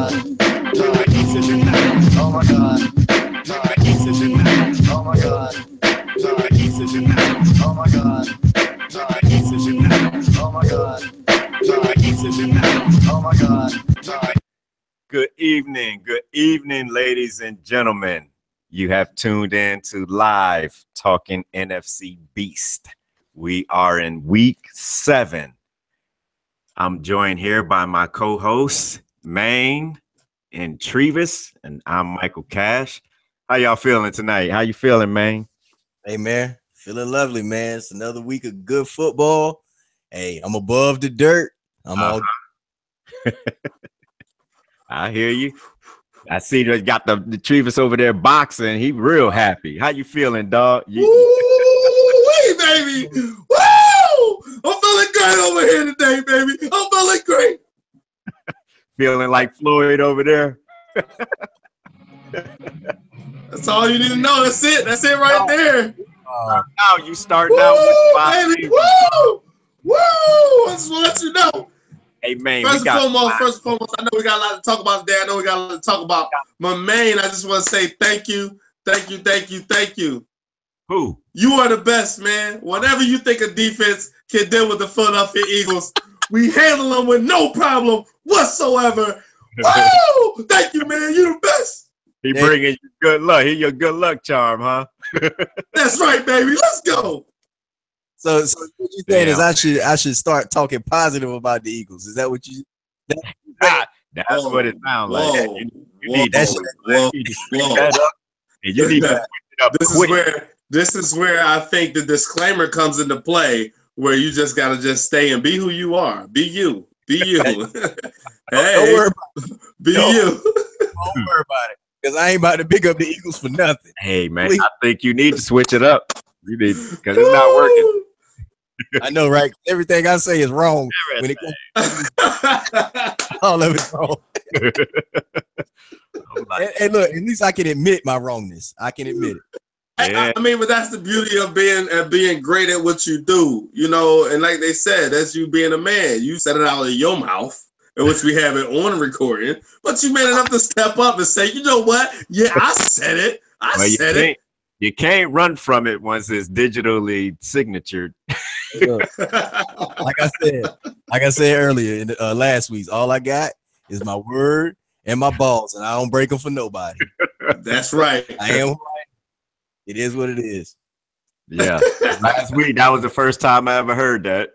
God. Oh my God. Oh my God. Oh my God. Oh my God. Oh my God. Good evening, ladies and gentlemen. You have tuned in to Live Talking NFC Beast. We are in week 7. I'm joined here by my co-hosts, Maine and Trevis, and I'm Michael Cash. How y'all feeling tonight? How you feeling, Maine? Hey, man, feeling lovely, man. It's another week of good football. Hey, I'm above the dirt. I'm all. I hear you. I see you got the Trevis over there boxing. He real happy. How you feeling, dog? Woo, baby. Woo! I'm feeling great over here today, baby. I'm feeling great. Feeling like Floyd over there? That's all you need to know. That's it. That's it right there. Now you starting out with 5 baby. Woo! Woo! I just want to let you know. Hey, man. First and foremost, I know we got a lot to talk about today. I know we got a lot to talk about. My main, I just want to say thank you. Who? You are the best, man. Whenever you think a defense can deal with the Philadelphia Eagles, we handle them with no problem whatsoever. Woo! Thank you, man. You the best. He bringing you good luck. He your good luck charm, huh? That's right, baby. Let's go. So what you saying is I should start talking positive about the Eagles. Is that what you? That's what it sounds like. You need that up. And you need to switch it up. This is where I think the disclaimer comes into play, where you just gotta just stay and be who you are. Be you. Be you. Hey, don't worry about it. Be you. Don't worry about it. Because I ain't about to pick up the Eagles for nothing. Hey, man, I think you need to switch it up. You need, because it's not working. I know, right? Everything I say is wrong. When it comes all of it's wrong. Hey, look, at least I can admit my wrongness. I can admit it. Yeah. I mean, but that's the beauty of being great at what you do, you know. And like they said, that's you being a man. You said it out of your mouth, in which we have it on recording. But you made enough to step up and say, you know what? Yeah, I said it. I said it. You can't run from it once it's digitally signatured. Like I said earlier in last week's, all I got is my word and my balls, and I don't break them for nobody. That's right. I am right. It is what it is. Yeah. Last week, that was the first time I ever heard that.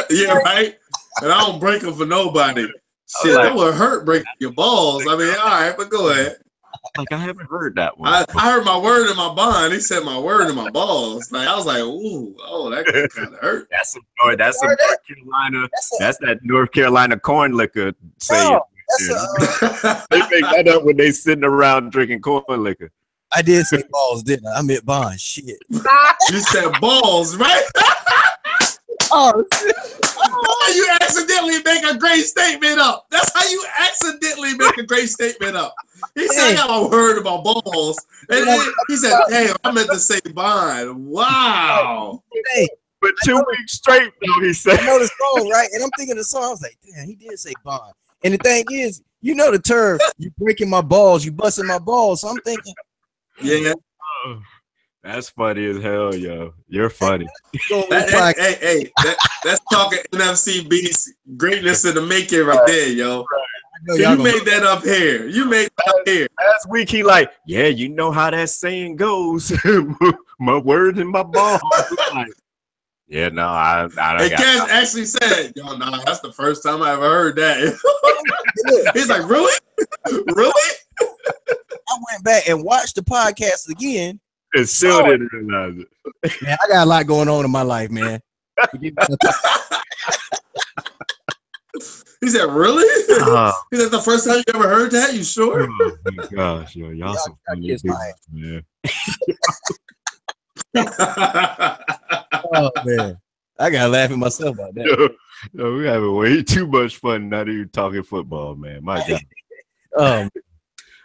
Yeah, right. And I don't break them for nobody. Shit, that would hurt breaking your balls. I mean, all right, but go ahead. Like, I haven't heard that one. I heard my word in my bond. He said my word in my balls. Like, I was like, ooh, oh, that kind of hurt. That's North Carolina. That's that North Carolina corn liquor saying. They make that up when they sitting around drinking corn liquor. I did say balls, didn't I? I meant bond. Shit. You said balls, right? Oh, you accidentally make a great statement up. That's how you accidentally make a great statement up. He said, I got a word about balls. And he said, damn, I meant to say bond. Wow. Hey, but 2 weeks straight, though, he said. I know the song, right? And I'm thinking the song. I was like, damn, he did say bond. And the thing is, you know the term, you breaking my balls, you busting my balls. So I'm thinking, yeah. That's funny as hell, yo. You're funny. Hey, that's talking NFC Beast greatness in the making right there, yo. You made that up here. You made that up here. Last week, he like, yeah, you know how that saying goes. My word and my balls. Yeah, no, I don't. Ken actually said, yo, no, that's the first time I ever heard that. He's like, really? Really? I went back and watched the podcast again. And still didn't realize it. Man, I got a lot going on in my life, man. He said, really? He said, the first time you ever heard that? You sure? Oh, my gosh, yo, y'all some funny people, man. Oh, man. I got to laugh at myself about that. Yo, we're having way too much fun not even talking football, man. My God.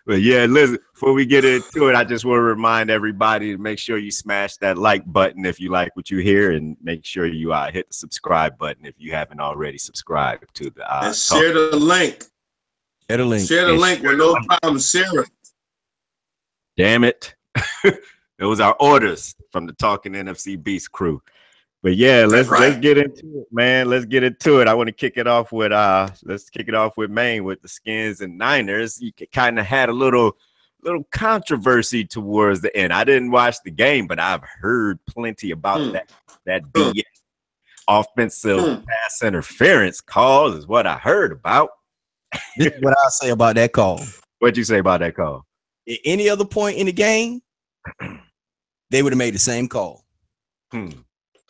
But yeah, listen, before we get into it, I just want to remind everybody to make sure you smash that like button if you like what you hear, and make sure you hit the subscribe button if you haven't already subscribed to the and share the link. Share the link. Share the link with no problem. Share it. Damn it. Those are orders from the Talkin NFC Beast crew. But yeah, let's get into it, man. Let's get into it. I want to kick it off with Maine with the Skins and Niners. You kind of had a little controversy towards the end. I didn't watch the game, but I've heard plenty about that BS offensive pass interference call is what I heard about. This is what I say about that call. What'd you say about that call? At any other point in the game, they would have made the same call.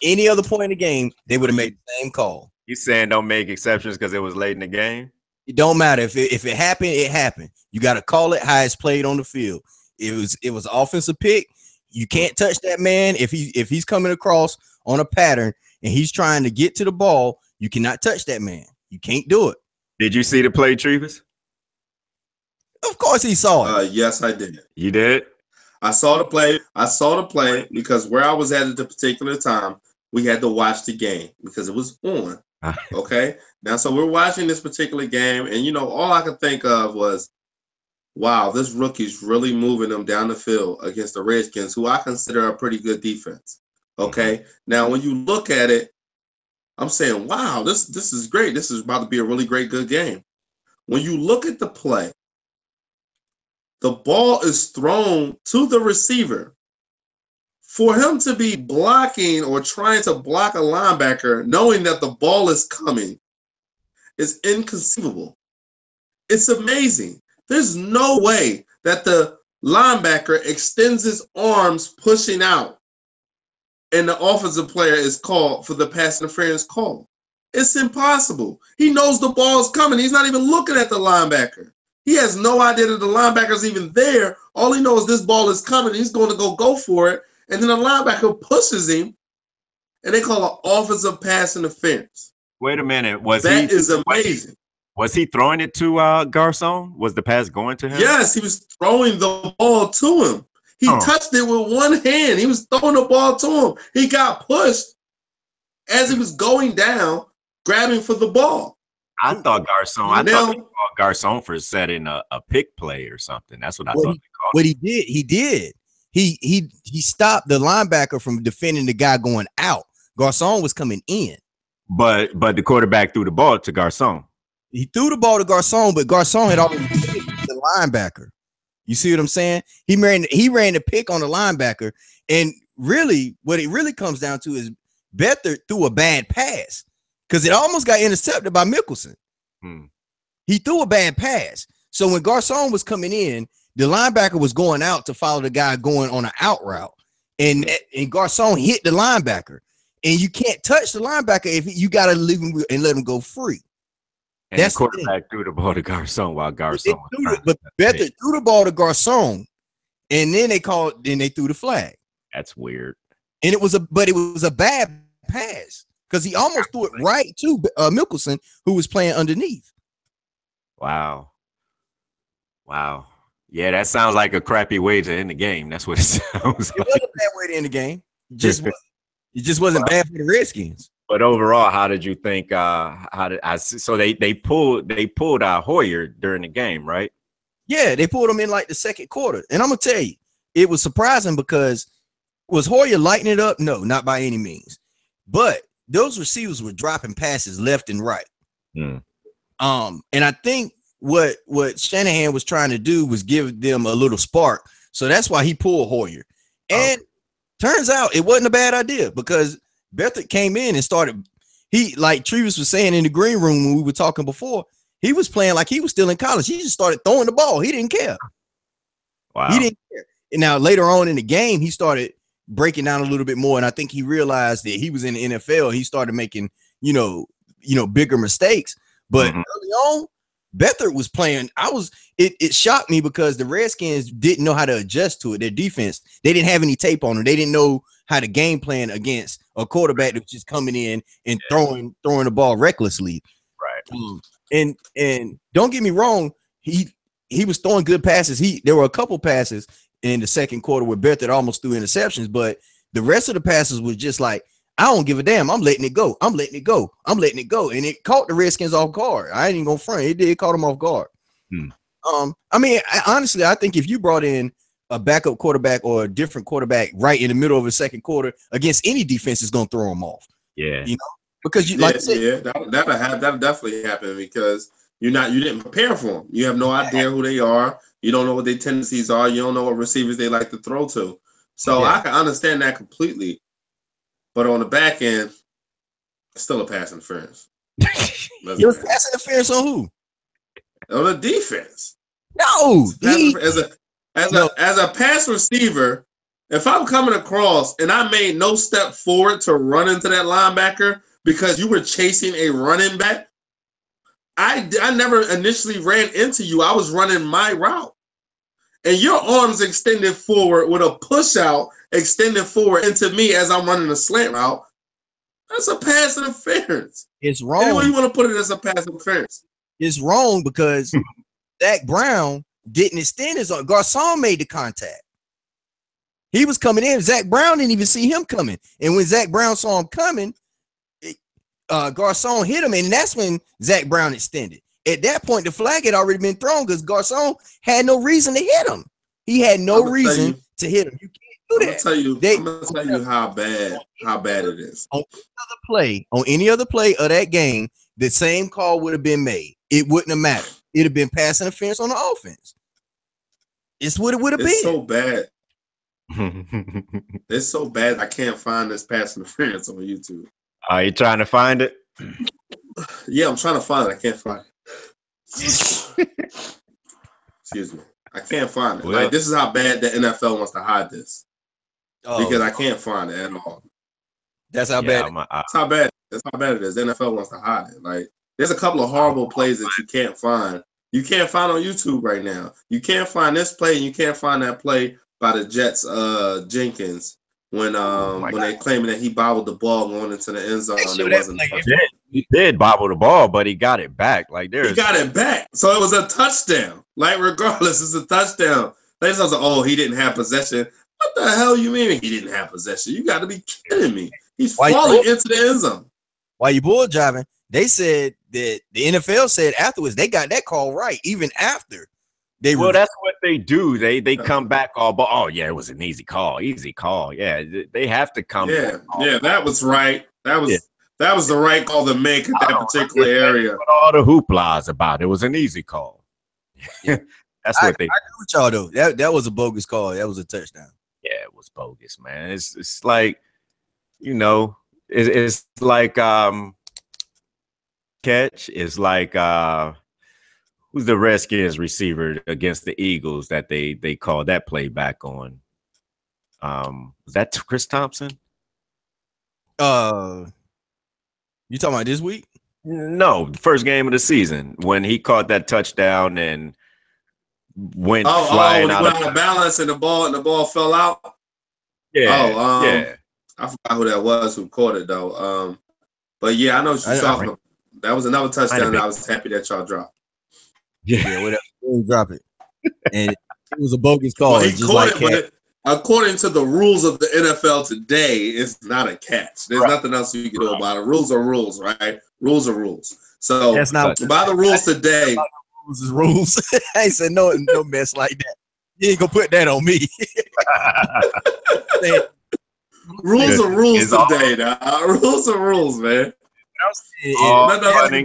Any other point in the game, they would have made the same call. You saying don't make exceptions because it was late in the game? It don't matter. If it happened, it happened. You got to call it how it's played on the field. It was an offensive pick. You can't touch that man if he's coming across on a pattern and he's trying to get to the ball. You cannot touch that man. You can't do it. Did you see the play, Trevis? Of course he saw it. Yes, I did. You did? I saw the play because where I was at the particular time, we had to watch the game because it was on. Okay. Now, so we're watching this particular game, and all I could think of was, wow, this rookie's really moving them down the field against the Redskins, who I consider a pretty good defense. Okay. Now, when you look at it, I'm saying, wow, this is great. This is about to be a really good game. When you look at the play, the ball is thrown to the receiver. For him to be blocking or trying to block a linebacker, knowing that the ball is coming, is inconceivable. It's amazing. There's no way that the linebacker extends his arms pushing out and the offensive player is called for the pass interference call. It's impossible. He knows the ball is coming. He's not even looking at the linebacker. He has no idea that the linebacker's even there. All he knows is this ball is coming. He's going to go for it. And then the linebacker pushes him, and they call an offensive pass interference. Wait a minute. That is amazing. Was he throwing it to Garcon? Was the pass going to him? Yes, he was throwing the ball to him. He touched it with one hand. He was throwing the ball to him. He got pushed as he was going down, grabbing for the ball. I thought Garcon they called Garcon for setting a pick play or something. That's what I thought they called. What he did. He stopped the linebacker from defending the guy going out. Garcon was coming in. But the quarterback threw the ball to Garcon. He threw the ball to Garcon, but Garcon had already hit the linebacker. You see what I'm saying? He ran the pick on the linebacker. And really, what it really comes down to is Beathard threw a bad pass because it almost got intercepted by Mickelson. He threw a bad pass. So when Garcon was coming in, the linebacker was going out to follow the guy going on an out route. And Garcon hit the linebacker. And you can't touch the linebacker if you got to leave him and let him go free. And the quarterback threw the ball to Garcon while Garcon but Beathard threw the ball to Garcon, and then they threw the flag. That's weird. And it was a bad pass because he almost threw it right to Mickelson, who was playing underneath. Wow. Yeah, that sounds like a crappy way to end the game. That's what it sounds like. It was a bad way to end the game. It just wasn't bad for the Redskins. But overall, how did you think? So they pulled Hoyer during the game, right? Yeah, they pulled him in like the second quarter, and I'm gonna tell you, it was surprising because was Hoyer lighting it up? No, not by any means. But those receivers were dropping passes left and right. And I think what Shanahan was trying to do was give them a little spark, so that's why he pulled Hoyer. And turns out it wasn't a bad idea because Beathard came in and started. He, like Trevis was saying in the green room when we were talking before, he was playing like he was still in college. He just started throwing the ball. He didn't care. Wow. He didn't care. And now later on in the game, he started breaking down a little bit more. And I think he realized that he was in the NFL. He started making, bigger mistakes. But early on, Beathard was playing. It shocked me because the Redskins didn't know how to adjust to it. Their defense, they didn't have any tape on them. They didn't know how to game plan against a quarterback that was just coming in and throwing the ball recklessly. Right. And don't get me wrong, he was throwing good passes. There were a couple passes in the second quarter where Beathard almost threw interceptions, but the rest of the passes was just like, I don't give a damn. I'm letting it go. I'm letting it go. I'm letting it go. And it caught the Redskins off guard. I ain't even gonna front. It did caught them off guard. I mean, honestly, I think if you brought in a backup quarterback or a different quarterback right in the middle of the second quarter against any defense, is gonna throw them off. Yeah, you know, because you like I said, that'll definitely happen because you didn't prepare for them. You have no idea who they are. You don't know what their tendencies are. You don't know what receivers they like to throw to. So I can understand that completely. But on the back end, it's still a pass interference. It was pass interference on who? On the defense. No, as a pass receiver, if I'm coming across and I made no step forward to run into that linebacker because you were chasing a running back, I never initially ran into you. I was running my route. And your arms extended forward with a push out extended forward into me as I'm running a slant route. That's a pass interference. It's wrong. Anyway, you want to put it as a pass interference. It's wrong because Zach Brown didn't extend his arm. Garcon made the contact. He was coming in. Zach Brown didn't even see him coming. And when Zach Brown saw him coming, Garcon hit him, and that's when Zach Brown extended. At that point, the flag had already been thrown because Garcon had no reason to hit him. He had no reason to hit him. You can't do that. I'm gonna tell you how bad it is. On any other play of that game, the same call would have been made. It wouldn't have mattered. It'd have been pass interference on the offense. It's what it would have been. It's so bad. It's so bad. I can't find this pass interference on YouTube. Are you trying to find it? Yeah, I'm trying to find it. I can't find it. Excuse me. I can't find it. Well, like, this is how bad the NFL wants to hide this. Because I can't find it at all. That's how bad. That's how bad it is. The NFL wants to hide it. Like, there's a couple of horrible plays that you can't find. You can't find on YouTube right now. You can't find this play, and you can't find that play by the Jets, Jenkins, when they claiming that he bobbled the ball going into the end zone. He did bobble the ball, but he got it back. He got it back, so it was a touchdown. Like, regardless, it's a touchdown. They was like, "Oh, he didn't have possession." What the hell you mean he didn't have possession? You got to be kidding me! He's falling into the end zone. While you bull driving, they said that the NFL said afterwards they got that call right, even after they. Well, that's what they do. They come back all, but it was an easy call. Yeah, they have to come. Yeah, that was right. That was the right call to make at that particular area. What all the hooplas about it was an easy call. That's what they. I agree with y'all though. That was a bogus call. That was a touchdown. Yeah, it was bogus, man. It's like, it's like catch is like who's the Redskins receiver against the Eagles that they called that play back on? Was that Chris Thompson? You talking about this week? No, first game of the season when he caught that touchdown and went flying out of balance and the ball fell out. Yeah, yeah. I forgot who that was who caught it though. But yeah, I know what you're talking about. That was another touchdown that I was happy that y'all dropped. Yeah, whatever. Drop it. And it was a bogus call. Well, he caught it, but according to the rules of the NFL today, it's not a catch. There's nothing else you can do about it. Rules are rules, right? Rules are rules. So that's not by the rules today. Rules is rules. I ain't said no mess like that. You ain't gonna put that on me. Rules are rules today, now. Rules are rules, man. It's all funny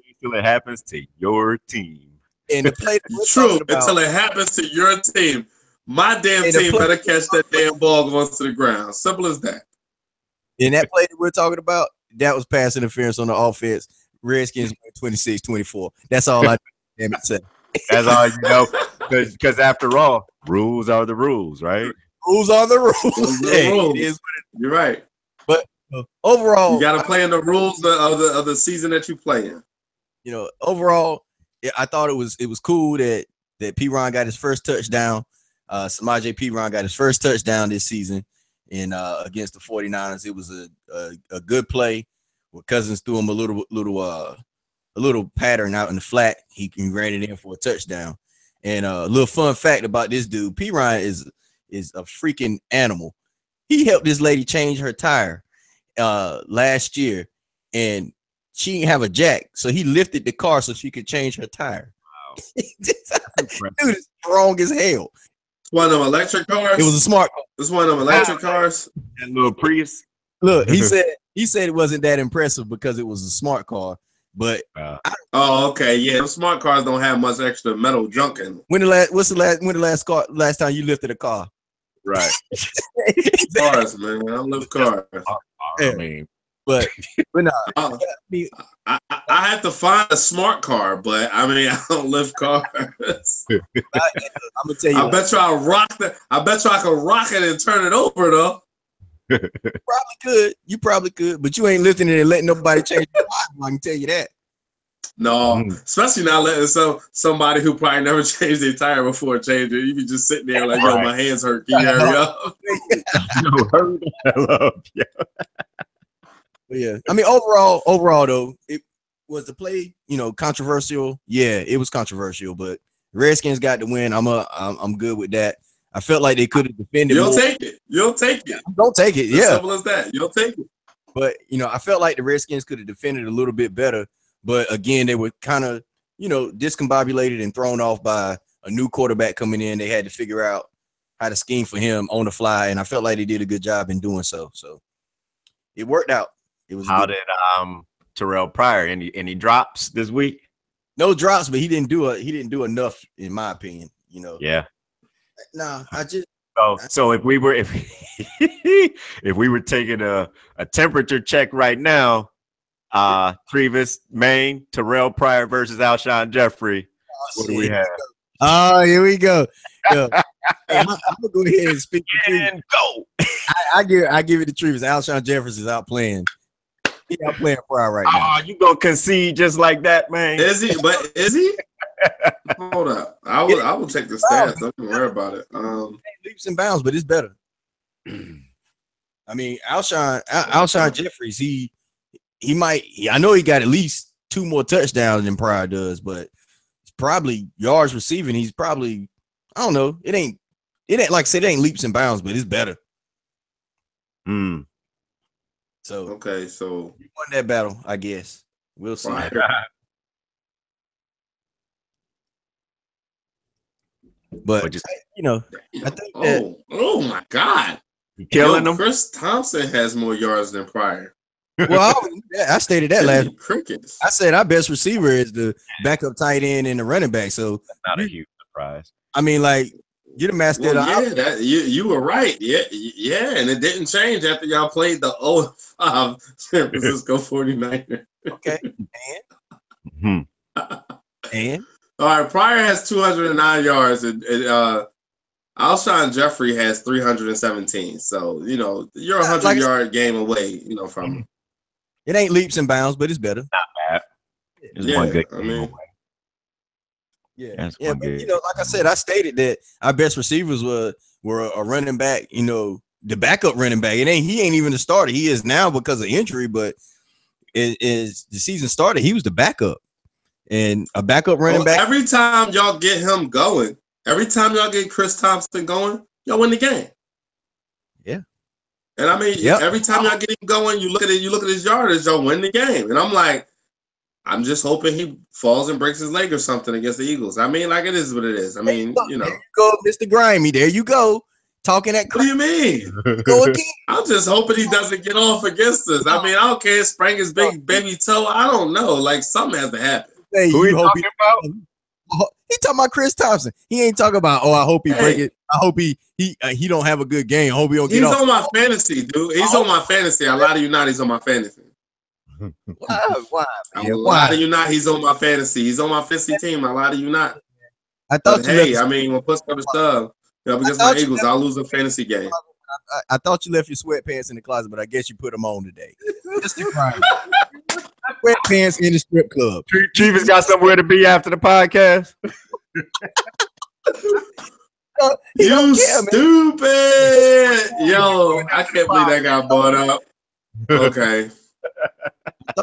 until it happens to your team. And the play true until it happens to your team. My damn team better catch that damn ball going to the ground. Simple as that. In that play that we're talking about, that was pass interference on the offense. Redskins 26-24. That's all I damn it say. That's all you know. Because after all, rules are the rules, right? Rules are the rules. Hey, rules. It is You're right. But overall, you got to play in the rules of the season that you play in. Overall, I thought it was cool that P-Ron got his first touchdown. Samaje P-Ron got his first touchdown this season in against the 49ers. It was a good play where Cousins threw him a little little pattern out in the flat. He ran it in for a touchdown. And a little fun fact about this dude, P. Ryan is a freaking animal. He helped this lady change her tire last year, and she didn't have a jack, so he lifted the car so she could change her tire. Wow. Dude is strong as hell. One of them electric cars. It was a smart car. It's one of them electric cars. That little Prius. Look, he said it wasn't that impressive because it was a smart car. But okay, yeah, smart cars don't have much extra metal junk in them. When the last time you lifted a car? Right. Cars, man. I love cars. I mean, but no. I have to find a smart car, but I mean, I don't lift cars. I'm gonna tell you. I bet you I can rock it and turn it over though. You probably could, but you ain't lifting it and letting nobody change your life. I can tell you that. No, especially not letting somebody who probably never changed their tire before change it. You be just sitting there like, yo, my hands hurt. Can you hurry up? Yeah. I mean, overall though, it was the play, controversial. Yeah, it was controversial, but Redskins got the win. I'm good with that. I felt like they could have defended. You'll take it. Don't take it. Yeah. Simple as that. You'll take it. But I felt like the Redskins could have defended a little bit better. But again, they were kind of, discombobulated and thrown off by a new quarterback coming in. They had to figure out how to scheme for him on the fly, and I felt like they did a good job in doing so. So it worked out. It was. How did Terrell Pryor any drops this week? No drops, but he didn't do enough in my opinion. Yeah. Nah, I just. So if we were if we were taking a temperature check right now, Trevis, Maine, Terrell Pryor versus Alshon Jeffrey. What do we have? Oh, here we go. I'm gonna go ahead and speak. And go. I give it to Trevis. Alshon Jeffrey is out playing. He's out playing Pryor right now. Oh, you gonna concede just like that, man? Is he? But is he? Hold up. I will check the stats. Don't worry about it. Leaps and bounds, but it's better. I mean, Alshon Jeffries, he might. I know he got at least 2 more touchdowns than Pryor does, but it's probably yards receiving. He's probably, I don't know. It ain't like I said, it ain't leaps and bounds, but it's better. So okay, so you won that battle, I guess. We'll see. Right. But I think that. Oh my God, killing them. Chris Thompson has more yards than Pryor. Well, I stated that last. Crickets. I said our best receiver is the backup tight end and the running back. So that's not a huge surprise. I mean, like you the master. Yeah, you were right. Yeah, and it didn't change after y'all played the 0-5 San Francisco 49ers. Okay, and all right, Pryor has 209 yards, and Alshon Jeffrey has 317. So you're a 100-yard game away. From him. It ain't leaps and bounds, but it's better. Not bad. It's one good game away. Yeah, but like I said, I stated that our best receivers were a running back. The backup running back. He ain't even the starter. He is now because of injury, but is the season started, he was the backup. And a backup running back. Every time y'all get him going, every time y'all get Chris Thompson going, y'all win the game. Yeah. And I mean, every time y'all get him going, you look at his yardage, y'all win the game. And I'm like, I'm just hoping he falls and breaks his leg or something against the Eagles. I mean, like it is what it is. I mean, There you go, Mr. Grimy. There you go. Talking that. What do you mean? Go again. I'm just hoping he doesn't get off against us. I mean, I don't care. Sprain his big baby toe. I don't know. Like something has to happen. Hey, who are you talking about? He talking about Chris Thompson. He ain't talking about, I hope he break it. I hope he don't have a good game. I hope he don't get off. He's on my fantasy, dude. He's on my fantasy. A lot of you not. He's on my fantasy. Why? A lot of you not. He's on my fantasy. He's on my fantasy team. A lot of you not. I thought. I mean, when push comes to shove, against my Eagles, I'll lose a fantasy game. I thought you left your sweatpants in the closet, but I guess you put them on today. Sweatpants in the strip club. Chief has got somewhere to be after the podcast. You stupid! Yo, I can't believe that got brought up. Okay.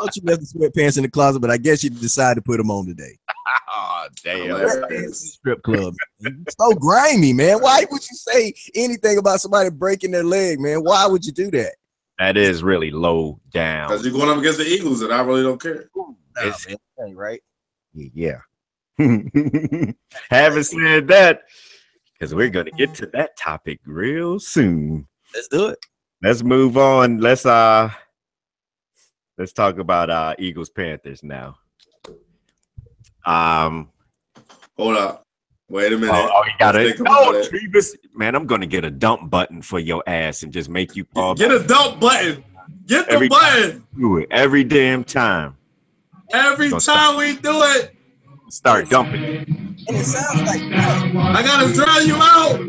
thought you left the sweatpants in the closet, but I guess you decided to put them on today. Oh, damn. Strip club. So grimy, man. Why would you say anything about somebody breaking their leg, man? Why would you do that? That is really low down. Because you're going up against the Eagles, and I really don't care. It's right. Yeah. Having said that, because we're going to get to that topic real soon. Let's do it. Let's move on. Let's talk about Eagles Panthers now. Hold up. Wait a minute. Oh, you got it. No, Trevis, man, I'm gonna get a dump button for your ass and just make you call. Get a dump button. Get the button. Do it every damn time. Every time we do it. Start dumping it. And it sounds like I gotta drown you out.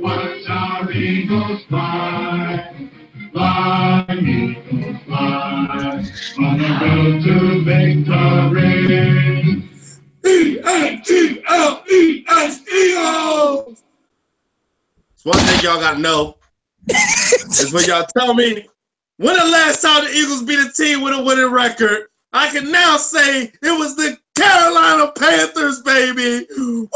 Watch our eagles fly, fly, eagles fly, on the road to victory. E-A-G-L-E-S, Eagles. It's one thing y'all gotta know. Is when y'all tell me when the last time the Eagles beat a team with a winning record, I can now say it was the Carolina Panthers, baby. Woo!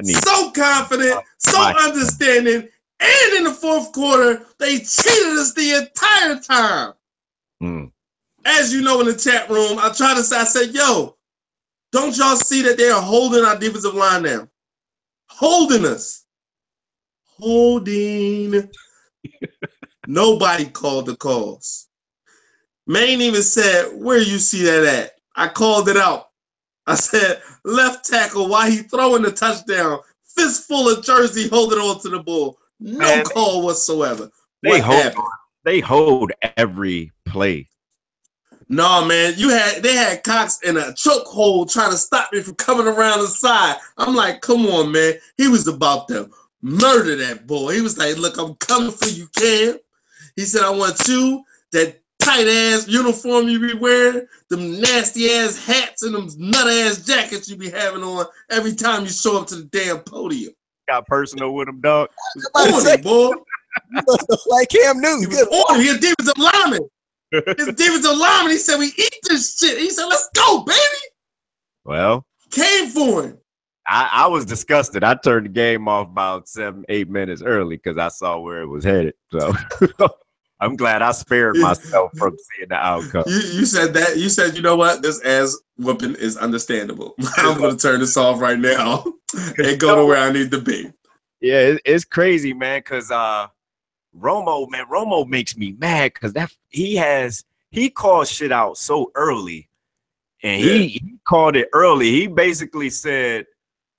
So confident, so understanding, and in the fourth quarter, they cheated us the entire time. As you know, in the chat room, I said, yo, don't y'all see that they are holding our defensive line down? Holding us. Holding. Nobody called the calls. Maine even said, where you see that at? I called it out. I said, left tackle while he throwing the touchdown, fistful of jersey holding on to the ball. No call whatsoever. They hold every play. No, man, they had Cox in a chokehold trying to stop me from coming around the side. I'm like, come on, man. He was about to murder that boy. He was like, look, I'm coming for you, Cam. He said, I want you, that tight ass uniform you be wearing, them nasty ass hats and them nut ass jackets you be having on every time you show up to the damn podium. Got personal with him, dog. Boy. Like Cam Newton. He a defensive lineman. His defensive lineman, he said, we eat this shit. He said, let's go, baby. Well, came for him. I was disgusted. I turned the game off about 7-8 minutes early because I saw where it was headed. So I'm glad I spared myself from seeing the outcome. You said that. You said, you know what? This ass whooping is understandable. I'm going to turn this off right now and go to where I need to be. Yeah, it's crazy, man, because Romo makes me mad because he calls shit out so early. And he called it early. He basically said,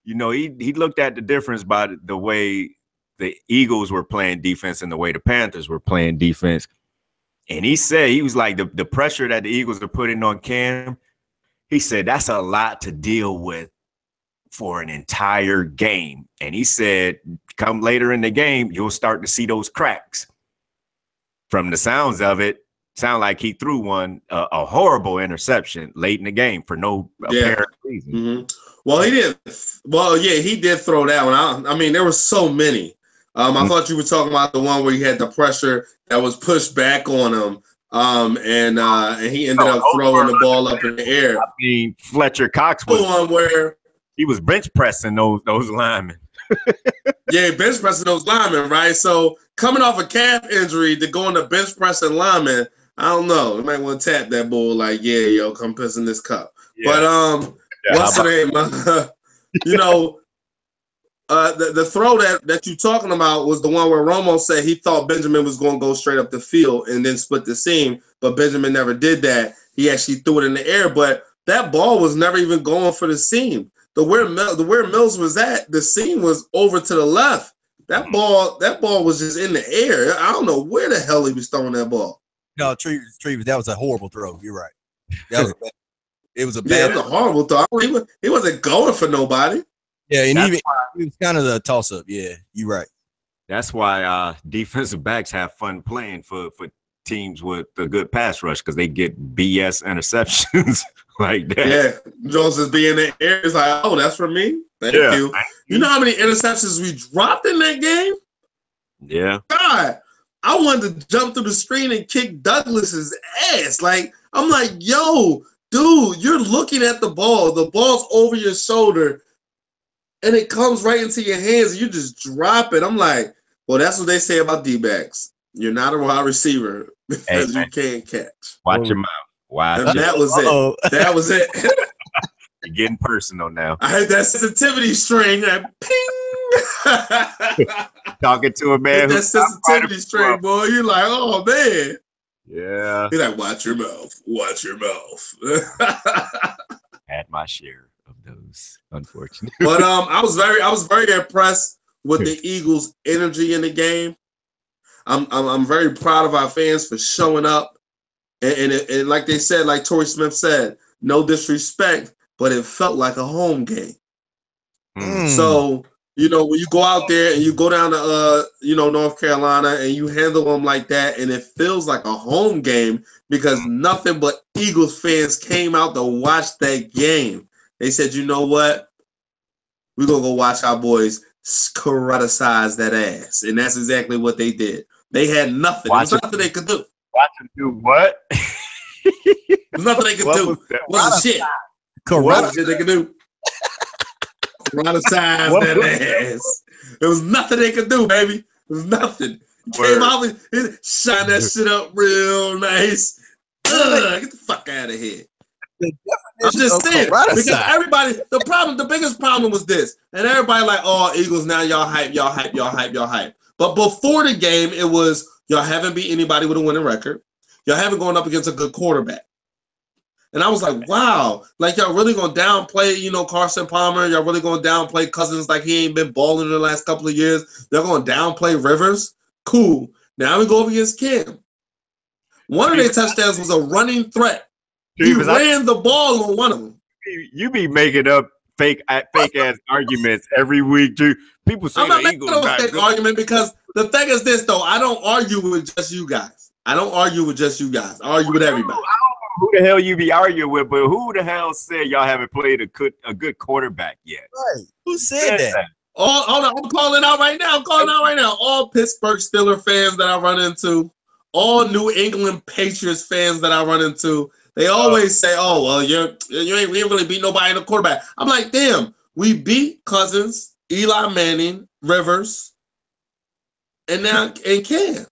you know, he looked at the difference by the way the Eagles were playing defense and the way the Panthers were playing defense. And he said, he was like, the pressure that the Eagles are putting on Cam, he said, that's a lot to deal with for an entire game. And he said, come later in the game, you'll start to see those cracks. From the sounds of it, sound like he threw a horrible interception late in the game for no apparent reason. Mm-hmm. Well, he did. Well, yeah, he did throw that one. I mean, there were so many. I thought you were talking about the one where he had the pressure that was pushed back on him, and he ended up throwing the ball up in the air. I mean, Fletcher Cox was the one where he was bench pressing those linemen. Yeah, bench pressing those linemen, right? So coming off a calf injury to go into bench pressing linemen, I don't know. You might want to tap that bull like, yeah, yo, come piss in this cup. Yeah. But what's the name? You know, the throw that you're talking about was the one where Romo said he thought Benjamin was going to go straight up the field and then split the seam, but Benjamin never did that. He actually threw it in the air, but that ball was never even going for the seam. Where Mills was at, the seam was over to the left. That ball was just in the air. I don't know where the hell he was throwing that ball. No, Trevis, that was a horrible throw. You're right. That was bad. It was a bad. It was a horrible throw. He wasn't going for nobody. Yeah, and it was kind of a toss up. Yeah, you're right. That's why defensive backs have fun playing for teams with a good pass rush because they get BS interceptions like that. Yeah, Jones just being in the air. It's like, oh, that's for me. Thank you. You know how many interceptions we dropped in that game? Yeah. God, I wanted to jump through the screen and kick Douglas's ass. Like, I'm like, yo, dude, you're looking at the ball. The ball's over your shoulder, and it comes right into your hands, and you just drop it. I'm like, well, that's what they say about D-backs. You're not a wide receiver because you can't catch. Watch your mouth. Watch And that was it. That was it. You're getting personal now. I had that sensitivity string. That ping. Talking to a man that sensitivity string, boy. You're like, oh man. Yeah. He's like, watch your mouth. Watch your mouth. Had my share of those, unfortunately. But I was very impressed with the Eagles' energy in the game. I'm very proud of our fans for showing up. And like they said, like Torrey Smith said, no disrespect, but it felt like a home game. So, you know, when you go out there and you go down to, North Carolina and you handle them like that, and it feels like a home game because nothing but Eagles fans came out to watch that game. They said, you know what? We're going to go watch our boys karate-size that ass. And that's exactly what they did. They had nothing. There's nothing they could do. Watch them do what? There's nothing they could do. What's the shit? What shit they could do? Karate-size that ass. There was nothing they could do, baby. There was nothing. Came out and shine that shit up real nice. Get the fuck out of here. I'm just saying, because everybody, the biggest problem was this, and everybody like, oh, Eagles, now y'all hype. But before the game, it was y'all haven't beat anybody with a winning record. Y'all haven't gone up against a good quarterback. And I was like, wow, like y'all really gonna downplay, Carson Palmer. Y'all really gonna downplay Cousins like he ain't been balling in the last couple of years. They're gonna downplay Rivers. Cool. Now we go up against Cam. One of their touchdowns was a running threat. He ran the ball on one of them. You be making up fake ass arguments every week, Drew. People say I'm not the Eagles making a fake argument because the thing is this, though. I don't argue with just you guys. I argue with everybody. I don't know who the hell you be arguing with, but who the hell said y'all haven't played a good quarterback yet? Right. Who said that? Hold on, I'm calling out right now. All Pittsburgh Steelers fans that I run into, all New England Patriots fans that I run into, they always say, "Oh, well, we ain't really beat nobody in the quarterback." I'm like, damn, we beat Cousins, Eli Manning, Rivers, and Cam.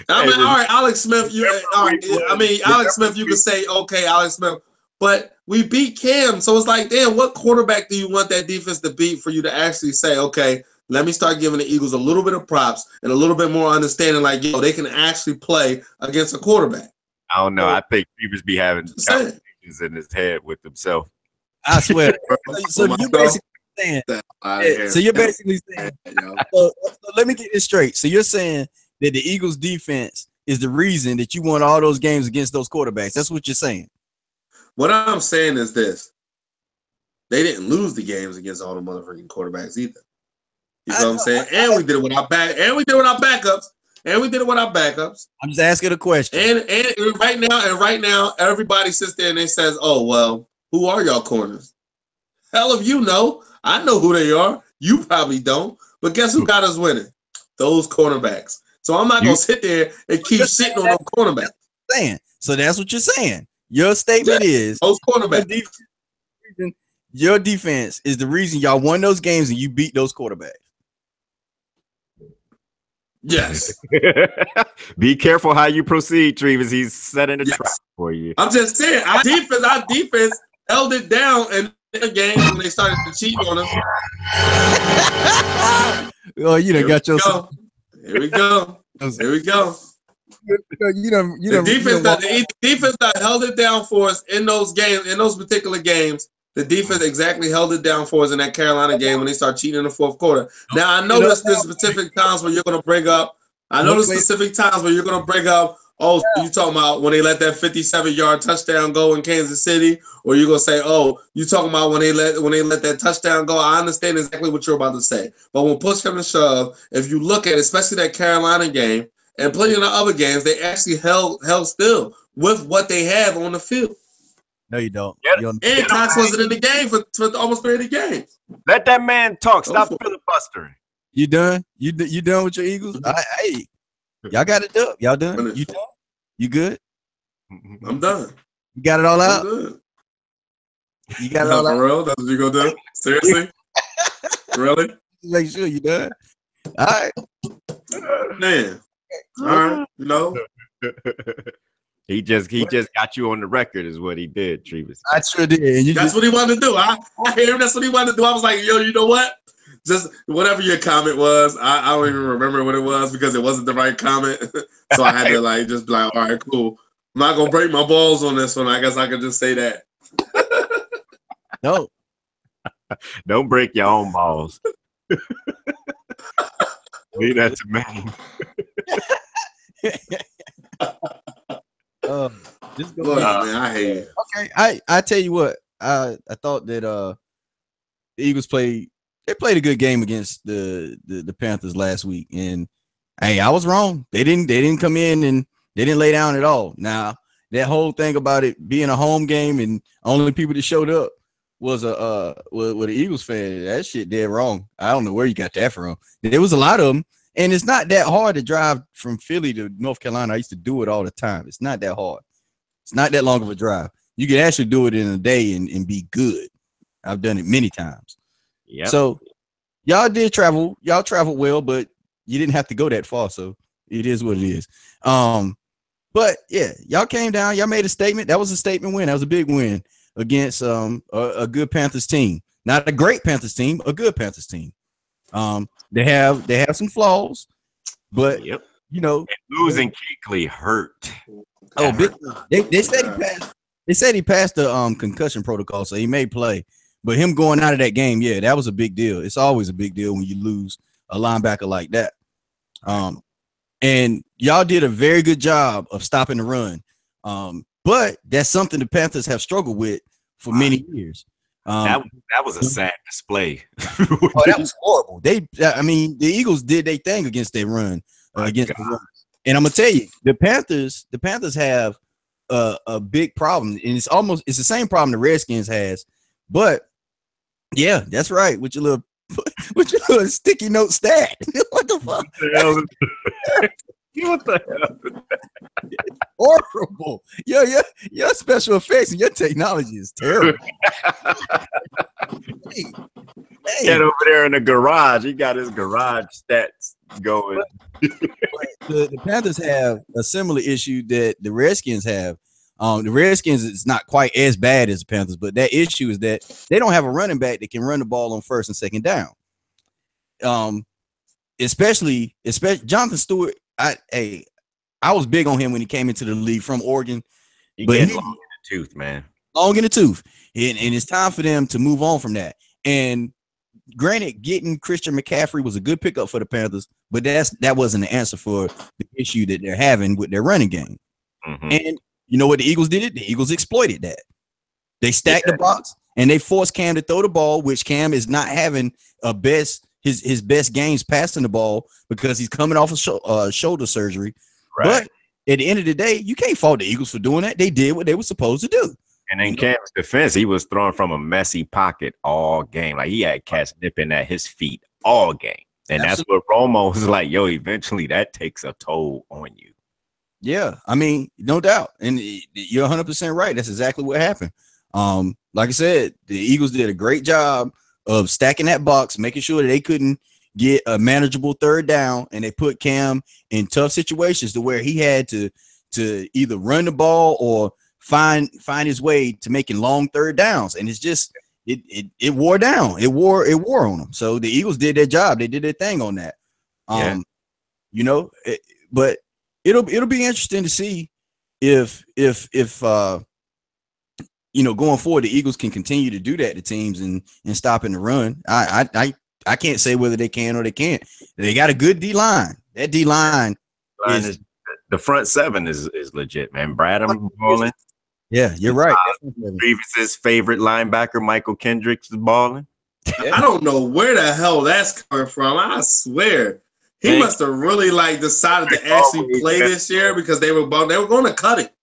I mean, all right, Alex Smith. Alex Smith. You could say, okay, Alex Smith, but we beat Cam, so it's like, damn, what quarterback do you want that defense to beat for you to actually say, okay, let me start giving the Eagles a little bit of props and a little bit more understanding, like, yo, they can actually play against a quarterback. I don't know. I think Beavers be having conversations in his head with himself. I swear. So you're basically saying. So let me get this straight. So you're saying that the Eagles defense is the reason that you won all those games against those quarterbacks. That's what you're saying. What I'm saying is this: they didn't lose the games against all the motherfucking quarterbacks either. You know what I'm saying? And we did it with our backups. I'm just asking a question. And right now, everybody sits there and they says, "Oh well, who are y'all corners?" Hell if you know. I know who they are. You probably don't. But guess who got us winning? Those cornerbacks. So I'm not gonna sit there and keep sitting on those cornerbacks. So that's what you're saying. Your statement is those cornerbacks. Your defense is the reason y'all won those games and you beat those quarterbacks. Yes. Be careful how you proceed, Trevis. He's setting a trap for you. I'm just saying, our defense held it down in the game when they started to cheat on us. Oh, you done got yourself. Here we go. The defense that held it down for us in those games, in those particular games. The defense exactly held it down for us in that Carolina game when they start cheating in the fourth quarter. Now, I know there's specific times where you're going to bring up, oh, you talking about when they let that 57-yard touchdown go in Kansas City, or you're going to say, oh, you talking about when they let that touchdown go. I understand exactly what you're about to say. But when push comes to shove, if you look at especially that Carolina game and plenty of the other games, they actually held still with what they have on the field. No, you don't. And Cox wasn't in the game for almost 30 games. Let that man talk. Stop filibustering. You done? You done with your Eagles? Hey, y'all got it up. Y'all done? You done? You good? I'm done. You got it all I'm out? good. You got it all For out? real? That's what you gonna do? Seriously? Really? Make sure you done. All right. Man. All right. You know, He just got you on the record, is what he did, Trevis. I sure did. And you that's what he wanted to do. I hear him. That's what he wanted to do. I was like, yo, you know what? Just whatever your comment was, I don't even remember what it was because it wasn't the right comment. So I had to like just be like, all right, cool. I'm not gonna break my balls on this one. I guess I could just say that. No. Don't break your own balls. Leave that to me. Just go Look, man, I hate it. Okay, I tell you what, I thought that the Eagles played a good game against the Panthers last week, and hey, I was wrong. They didn't come in and they didn't lay down at all. Now that whole thing about it being a home game and only people that showed up was with the Eagles fan. That shit dead wrong. I don't know where you got that from. There was a lot of them, and it's not that hard to drive from Philly to North Carolina. I used to do it all the time. It's not that hard. It's not that long of a drive. You can actually do it in a day and be good. I've done it many times. Yeah. So y'all did travel. Y'all traveled well, but you didn't have to go that far. So it is what it is. But yeah, y'all came down. Y'all made a statement. That was a statement win. That was a big win against a good Panthers team. Not a great Panthers team, a good Panthers team. They have some flaws, but yep. You know, and losing Kuechly hurt. Oh, big. They said he passed. They said he passed the concussion protocol, so he may play. But him going out of that game, yeah, that was a big deal. It's always a big deal when you lose a linebacker like that. And y'all did a very good job of stopping the run. But that's something the Panthers have struggled with for many years. That was a sad display. That was horrible. The Eagles did their thing against their run, against the run. And I'm gonna tell you, the Panthers have a big problem, and it's the same problem the Redskins has. But yeah, that's right. With your little sticky note stat. What the fuck? What the hell? Horrible. Your special effects and your technology is terrible. Hey. Get over there in the garage. He got his garage stats going. The Panthers have a similar issue that the Redskins have. The Redskins is not quite as bad as the Panthers, but that issue is that they don't have a running back that can run the ball on first and second down. Especially Jonathan Stewart. I was big on him when he came into the league from Oregon. But he's long in the tooth, man. Long in the tooth. And it's time for them to move on from that. And granted, getting Christian McCaffrey was a good pickup for the Panthers, but that wasn't the answer for the issue that they're having with their running game. Mm-hmm. And you know what the Eagles did? The Eagles exploited that. They stacked the box and they forced Cam to throw the ball, which Cam is not having his best games passing the ball because he's coming off of shoulder surgery. Right. But at the end of the day, you can't fault the Eagles for doing that. They did what they were supposed to do. And in Cam's defense, he was throwing from a messy pocket all game. Like he had cats nipping at his feet all game. And that's what Romo was like, yo, eventually that takes a toll on you. Yeah, I mean, no doubt. And you're 100% right. That's exactly what happened. Like I said, the Eagles did a great job of stacking that box, making sure that they couldn't get a manageable third down, and they put Cam in tough situations to where he had to either run the ball or find his way to making long third downs. And it's just it wore down. It wore on them. So the Eagles did their job. They did their thing on that. But it'll be interesting to see if going forward, the Eagles can continue to do that to teams and stopping the run. I can't say whether they can or they can't. They got a good D line. That D line is the front seven is legit, man. Bradham balling. Yeah, you're right. Reeves' favorite linebacker, Michael Kendricks, is balling. I don't know where the hell that's coming from. I swear. He must have really decided to actually play this year because they were going to cut it.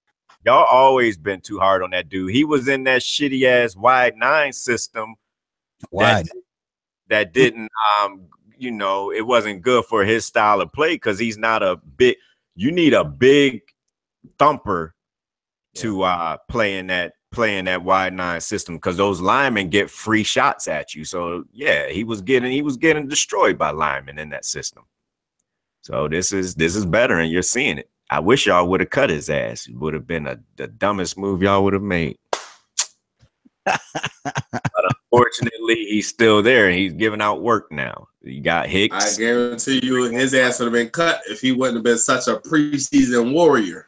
Y'all always been too hard on that dude. He was in that shitty ass wide 9 system. That didn't you know, it wasn't good for his style of play because he's not a big. You need a big thumper to play in that wide nine system because those linemen get free shots at you. So yeah, he was getting destroyed by linemen in that system. So this is better, and you're seeing it. I wish y'all would have cut his ass. It would have been the dumbest move y'all would have made. But unfortunately, he's still there, and he's giving out work now. You got Hicks. I guarantee you, his ass would have been cut if he wouldn't have been such a preseason warrior.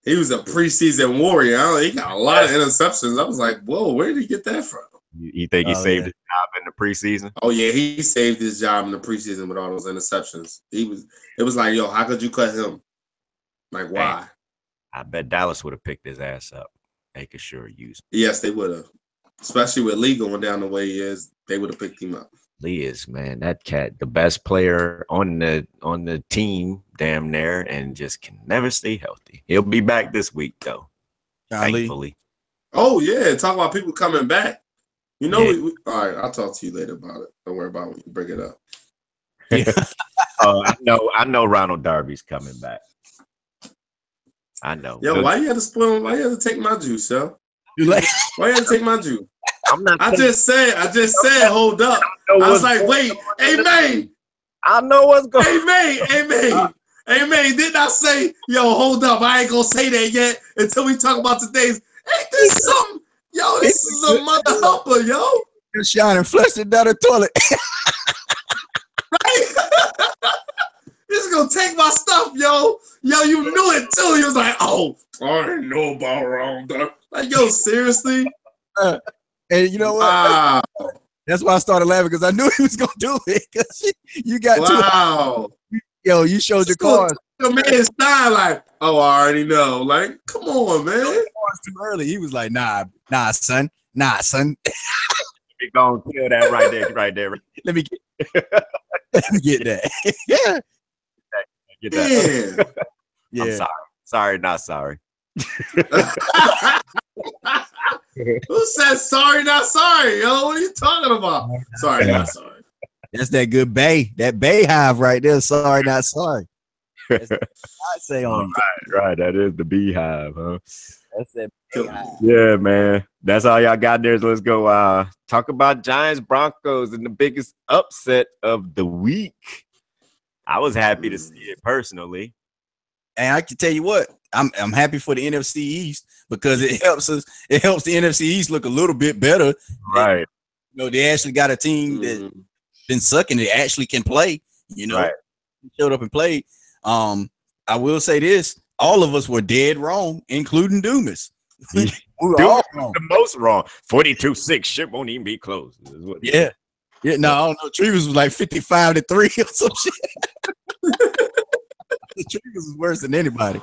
He was a preseason warrior. He got a lot of interceptions. I was like, whoa, where did he get that from? You think he saved his job in the preseason? Oh yeah, he saved his job in the preseason with all those interceptions. It was like, yo, how could you cut him? Like, why? Hey, I bet Dallas would have picked his ass up. They could sure use him. Yes, they would have. Especially with Lee going down the way he is, they would have picked him up. Lee is, man, that cat, the best player on the team, damn near, and just can never stay healthy. He'll be back this week though. Thankfully. Oh yeah, talk about people coming back. You know, all right, I'll talk to you later about it. Don't worry about it when you bring it up. I know Ronald Darby's coming back. I know. Yo, why you had to spoil him? Why you had to take my juice, yo? Why you had to take my juice? I just said, hold up. I was like, wait, hey, man. I know what's going on. Hey, man, didn't I say, yo, hold up, I ain't gonna say that yet until we talk about today's. Ain't this something? Yo, this is a mother helper, yo. You're shining, flushed it down the toilet. Right? This is gonna take my stuff, yo. Yo, you knew it too. He was like, oh, I didn't know about wrong. Like, yo, seriously? And you know what? Wow. That's why I started laughing because I knew he was gonna do it. Because you got Yo, you showed your cards. The man's style, like, oh, I already know. Like, come on, man. Too early. He was like, nah, son. We gonna kill that right there. Let me get that. Yeah. Get that. Yeah. I'm sorry. Sorry, not sorry. Who said sorry, not sorry? Yo, what are you talking about? Sorry, not sorry. That's that good bay. That bay hive right there. Sorry, not sorry. That's what I say on right. That is the beehive, huh? That's that beehive. Yeah, man. That's all y'all got there. So let's go talk about Giants Broncos and the biggest upset of the week. I was happy to see it personally. And I can tell you what, I'm happy for the NFC East because it helps us. It helps the NFC East look a little bit better. Right. And, you know, they actually got a team that's been sucking. They actually can play. You know, showed up and played. I will say this: all of us were dead wrong, including Dumas. We were all wrong. The most wrong. 42-6 shit won't even be close. Yeah. No, I don't know. Trevis was like 55-3 or some shit. Trevis was worse than anybody.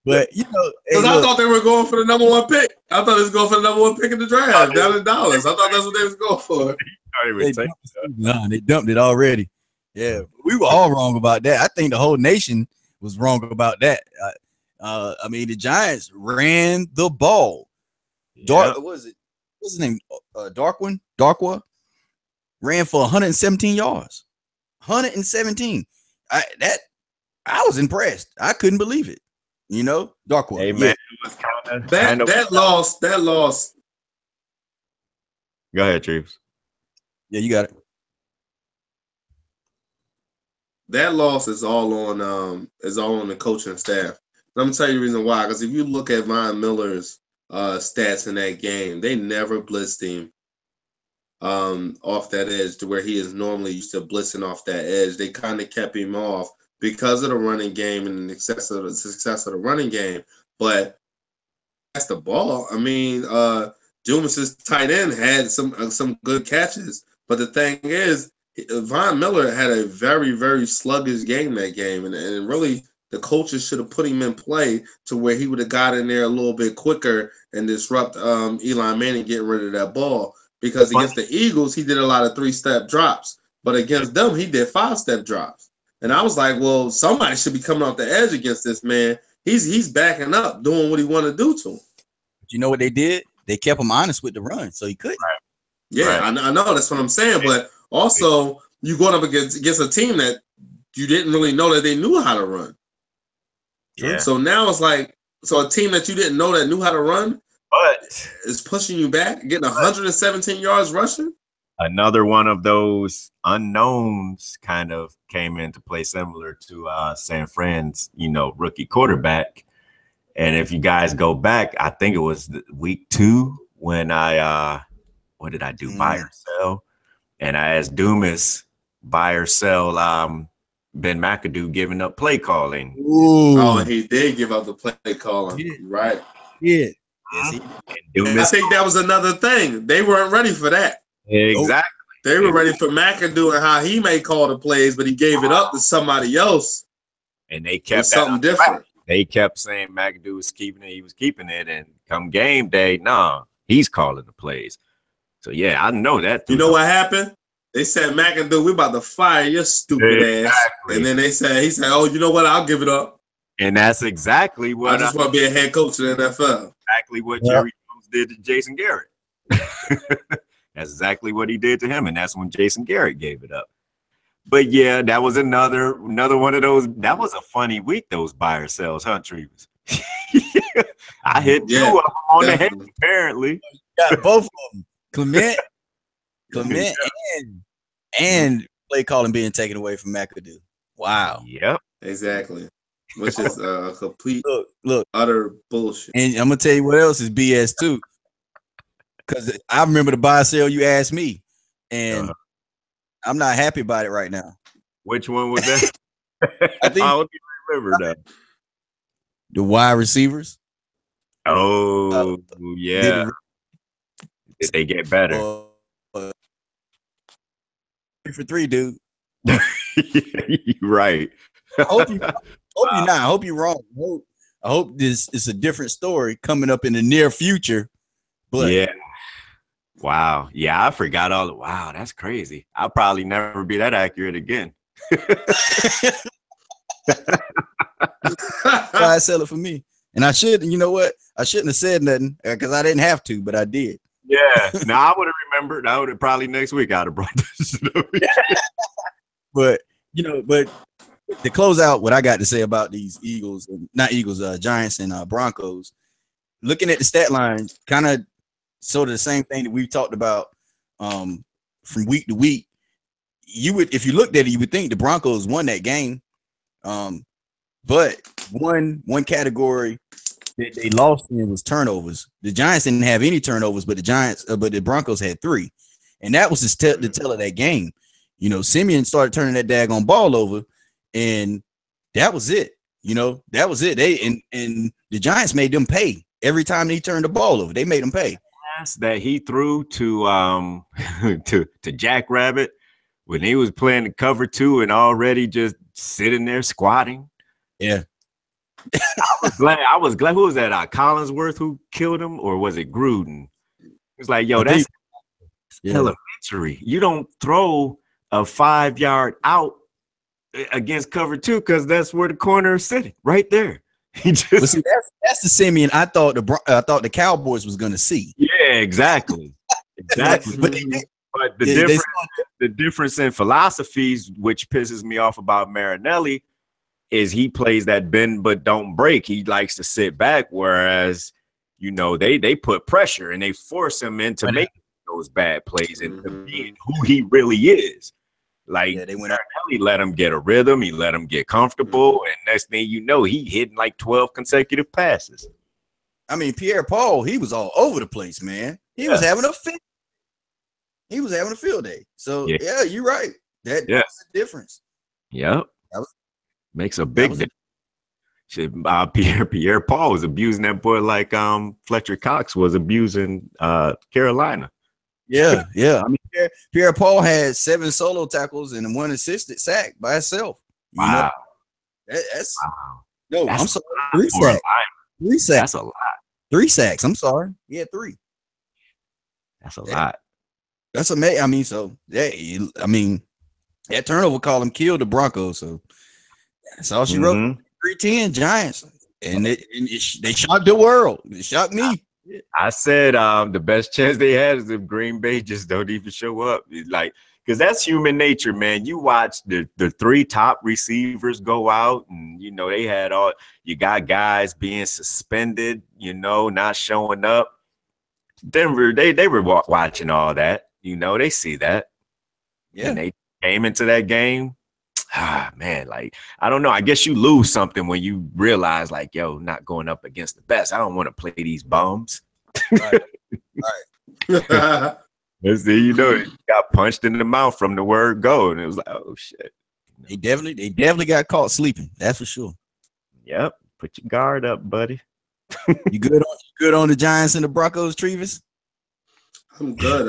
But you know, because I thought they were going for the number one pick. I thought they was going for the number one pick in the draft down in Dallas. I thought that's what they was going for. They dumped it already. Yeah, we were all wrong about that. I think the whole nation was wrong about that. I mean, the Giants ran the ball. What was it? What's his name? Darkwa ran for 117 yards. 117. I was impressed. I couldn't believe it. You know, Darkwa. Hey, man, that loss. Go ahead, Treves. Yeah, you got it. That loss is all on the coaching staff. Let me tell you the reason why. Because if you look at Von Miller's stats in that game, they never blitzed him off that edge to where he is normally used to blitzing off that edge. They kind of kept him off because of the running game and the success of the running game. But that's the ball. I mean, Dumas' tight end had some good catches. But the thing is, Von Miller had a very, very sluggish game that game. And really, the coaches should have put him in play to where he would have got in there a little bit quicker and disrupt Eli Manning getting rid of that ball. Because against the Eagles, he did a lot of 3-step drops. But against them, he did 5-step drops. And I was like, well, somebody should be coming off the edge against this man. He's backing up, doing what he want to do to him. But you know what they did? They kept him honest with the run, so he couldn't. Right. Yeah, right. I know. That's what I'm saying. But Also, you going up against a team that you didn't really know that they knew how to run. Yeah. So now it's like, so a team that you didn't know that knew how to run, but is pushing you back, getting 117 yards rushing. Another one of those unknowns kind of came into play, similar to San Fran's, rookie quarterback. And if you guys go back, I think it was week 2 when what did I do? Buy or sell? And I asked Dumas, buy or sell Ben McAdoo giving up play calling. Ooh. Oh, he did give up the play calling. Yeah. Right. Yeah. Yes, I think that was another thing. They weren't ready for that. Exactly. They were ready for McAdoo and how he may call the plays, but he gave it up to somebody else. And they kept something different. They kept saying McAdoo was keeping it. He was keeping it. And come game day, he's calling the plays. So, yeah, I know that. You know what happened? They said, McAdoo, we're about to fire your stupid ass. And then he said, oh, you know what? I'll give it up. And that's exactly what I just want to be a head coach in the NFL. Exactly what Jerry Jones did to Jason Garrett. That's exactly what he did to him, and that's when Jason Garrett gave it up. But yeah, that was another one of those. That was a funny week. Those buy or sells, huh, Treves? I hit 2 of them on the head. Apparently, got both of them. Clement, and play calling being taken away from McAdoo. Wow. Yep. Exactly. Which is a complete, look, utter bullshit. And I'm gonna tell you what else is BS too. Because I remember the buy sell you asked me, and I'm not happy about it right now. Which one was that? I think I remember that. The wide receivers. Oh, yeah. Did they get better? 3 for 3, dude. You're right. I hope you're not. I hope you're wrong. I hope this is a different story coming up in the near future. But yeah. Wow. Yeah, I forgot all. Wow, that's crazy. I'll probably never be that accurate again. I sell it for me. And I shouldn't, you know what? I shouldn't have said nothing because I didn't have to, but I did. Yeah. Now I would have remembered. I would have probably next week I'd have brought this up. But to close out what I got to say about these Giants and Broncos, looking at the stat line, kind of sort of the same thing that we've talked about from week to week. If you looked at it, you would think the Broncos won that game. But one category that they lost in was turnovers. The Giants didn't have any turnovers, but the Broncos had 3. And that was the tell of that game. Simeon started turning that daggone ball over, and that was it. That was it. And the Giants made them pay every time they turned the ball over. They made them pay. That he threw to to Jack Rabbit when he was playing the cover 2 and already just sitting there squatting. Yeah. I was glad. Who was that? Collinsworth who killed him, or was it Gruden? It's like, yo, that's elementary. You don't throw a 5-yard out against cover 2 because that's where the corner is sitting, right there. That's the Simeon I thought the Cowboys was gonna see. Yeah, exactly. But the difference in philosophies, which pisses me off about Marinelli, is he plays that bend but don't break. He likes to sit back, whereas they put pressure and they force him into making those bad plays and being who he really is. Like, Marinelli let him get a rhythm. He let him get comfortable. And next thing you know, he hitting like 12 consecutive passes. I mean, Pierre-Paul, he was all over the place, man. He was having a fit. He was having a field day. So, yeah you're right. That's the difference. Yep. Makes a big difference. Pierre-Paul was abusing that boy like Fletcher Cox was abusing Carolina. Yeah. I mean, Pierre-Paul had 7 solo tackles and 1 assisted sack by himself. Wow. That's wow. No, I'm sorry. 3 sacks. 3 sacks. That's a lot. 3 sacks. I'm sorry. Yeah, 3. That's a lot. That's amazing. I mean, so that turnover column killed the Broncos. So that's all she wrote. 3-10 Giants, and they shocked the world. It shocked me. I said the best chance they had is if Green Bay just don't even show up. Like, Because that's human nature, man. You watch the three top receivers go out, and they had you got guys being suspended, not showing up. Denver, they were watching all that, they see that. Yeah. And they came into that game. Man, like, I don't know. I guess you lose something when you realize, like, yo, not going up against the best. I don't want to play these bums. Right. You got punched in the mouth from the word go, and it was like, oh shit. They definitely got caught sleeping. That's for sure. Yep. Put your guard up, buddy. You good on the Giants and the Broncos, Trevis? I'm good.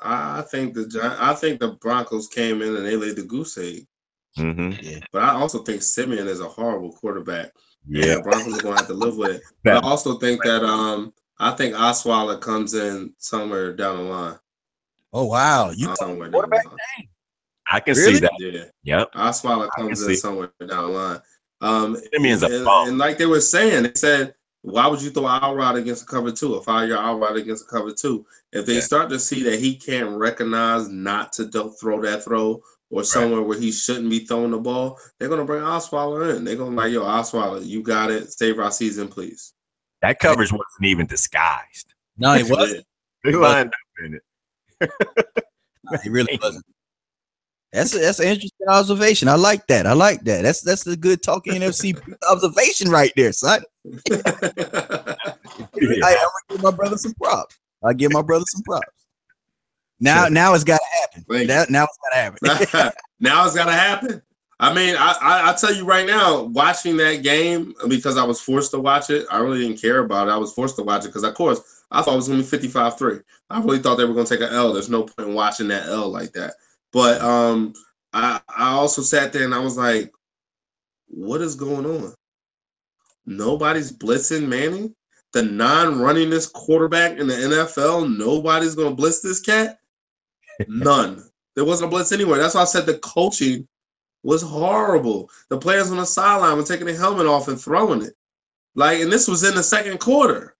I think the Broncos came in and they laid the goose egg. Mm-hmm. Yeah. But I also think Simeon is a horrible quarterback. Yeah. The Broncos are gonna have to live with it. But I also think that I think Osweiler comes in somewhere down the line. Oh wow. You somewhere down the line. I can Really? see that. Yeah. Yep. Osweiler comes in somewhere down the line. Simeon's a bum. And like they were saying, they said, why would you throw an out route against a cover two, a 5-yard out route against a cover two? If they start to see that he can't recognize not to throw that throw or somewhere where he shouldn't be throwing the ball, they're going to bring Osweiler in. They're going to be like, yo, Osweiler, you got it. Save our season, please. That coverage wasn't even disguised. No, it wasn't. They lined up in it. No, it really wasn't. That's an interesting observation. I like that. That's a good Talkin NFC observation right there, son. I'm gonna give my brother some props. I'll give my brother some props. Now it's got to happen. Now it's got to happen. Now it's got to happen. I mean, I tell you right now, watching that game, because I was forced to watch it, I really didn't care about it. I was forced to watch it because, of course, I thought it was going to be 55-3. I really thought they were going to take an L. There's no point in watching that L like that. But I also sat there and I was like, what is going on? Nobody's blitzing Manning? The non-runningest quarterback in the NFL, nobody's going to blitz this cat? None. There wasn't a blitz anywhere. That's why I said the coaching was horrible. The players on the sideline were taking their helmet off and throwing it. And this was in the second quarter.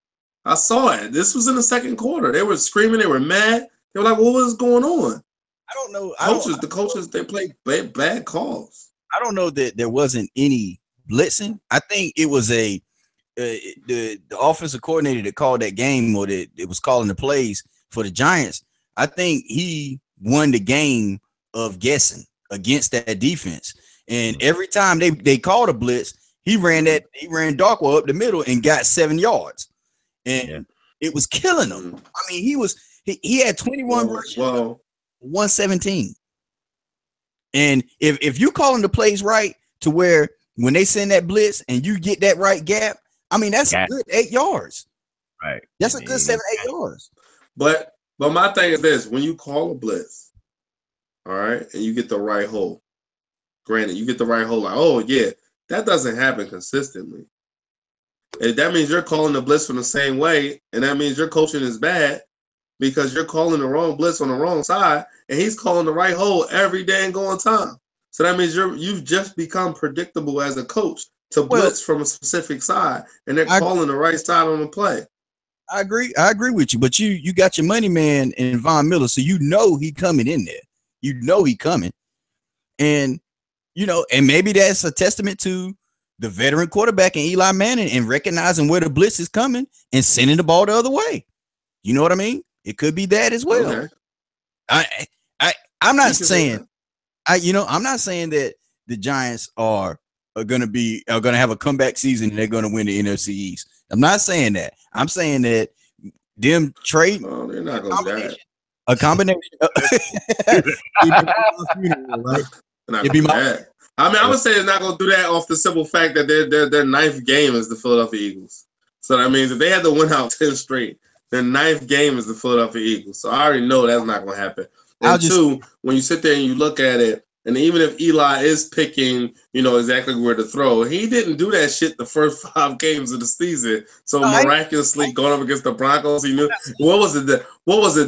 I saw it. This was in the second quarter. They were screaming. They were mad. They were like, what was going on? I don't know. The coaches, they played bad calls. I don't know that there wasn't any blitzing. I think it was the offensive coordinator that called that game, or that it was calling the plays for the Giants. I think he won the game of guessing against that defense. And every time they called a blitz, he ran Darkwa up the middle and got 7 yards. And it was killing him. I mean, he had 21 rushes, 117. And if you calling the plays right to where when they send that blitz and you get that right gap, I mean, that's a good 8 yards. Right. That's a good 7-8 yards. But my thing is this: when you call a blitz, all right, and you get the right hole, granted, you get the right hole, like, oh yeah, that doesn't happen consistently. That means you're calling the blitz from the same way, and that means your coaching is bad because you're calling the wrong blitz on the wrong side, and he's calling the right hole every dang going time. So that means you've just become predictable as a coach to blitz from a specific side, and they're calling the right side on the play. I agree with you, but you got your money man in Von Miller, so you know he coming in there. You know he coming, and and maybe that's a testament to the veteran quarterback and Eli Manning and recognizing where the blitz is coming and sending the ball the other way. You know what I mean? It could be that as well. Okay. I'm not saying I'm not saying that the Giants are going to have a comeback season and they're going to win the NFC East. I'm not saying that. I'm saying that them trade. No, they're not going to do that. A combination. It'd be my. I mean, I would say they're not going to do that off the simple fact that their ninth game is the Philadelphia Eagles. So that means if they had to win out 10 straight, their ninth game is the Philadelphia Eagles. So I already know that's not going to happen. And two, when you sit there and you look at it, and even if Eli is picking, exactly where to throw, he didn't do that shit the first 5 games of the season. So miraculously going up against the Broncos, he knew what was it?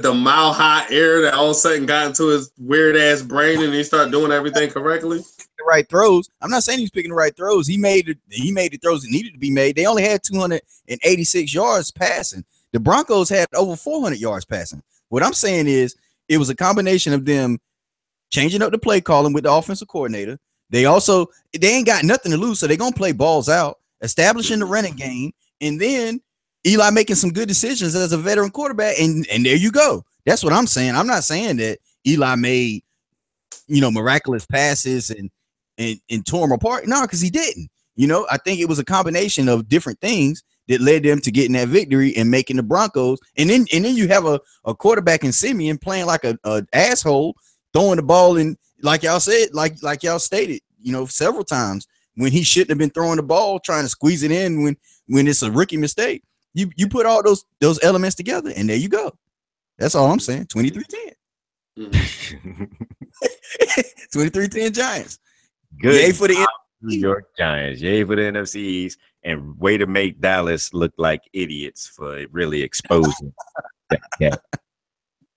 The mile high air that all of a sudden got into his weird ass brain, and he started doing everything correctly. The right throws. I'm not saying he's picking the right throws. He made the throws that needed to be made. They only had 286 yards passing. The Broncos had over 400 yards passing. What I'm saying is it was a combination of them changing up the play calling with the offensive coordinator. They ain't got nothing to lose, so they're gonna play balls out, establishing the running game, and then Eli making some good decisions as a veteran quarterback, and there you go. That's what I'm saying. I'm not saying that Eli made miraculous passes and tore them apart. No, because he didn't. I think it was a combination of different things that led them to getting that victory and making the Broncos. And then you have a quarterback in Simeon playing like a asshole, throwing the ball in, like y'all said, like y'all stated, several times, when he shouldn't have been throwing the ball, trying to squeeze it in when it's a rookie mistake. You put all those elements together, and there you go. That's all I'm saying. 23-10. 23-10 Giants. Good. Yay for the New York Giants. Yay for the NFC East. And way to make Dallas look like idiots for really exposing that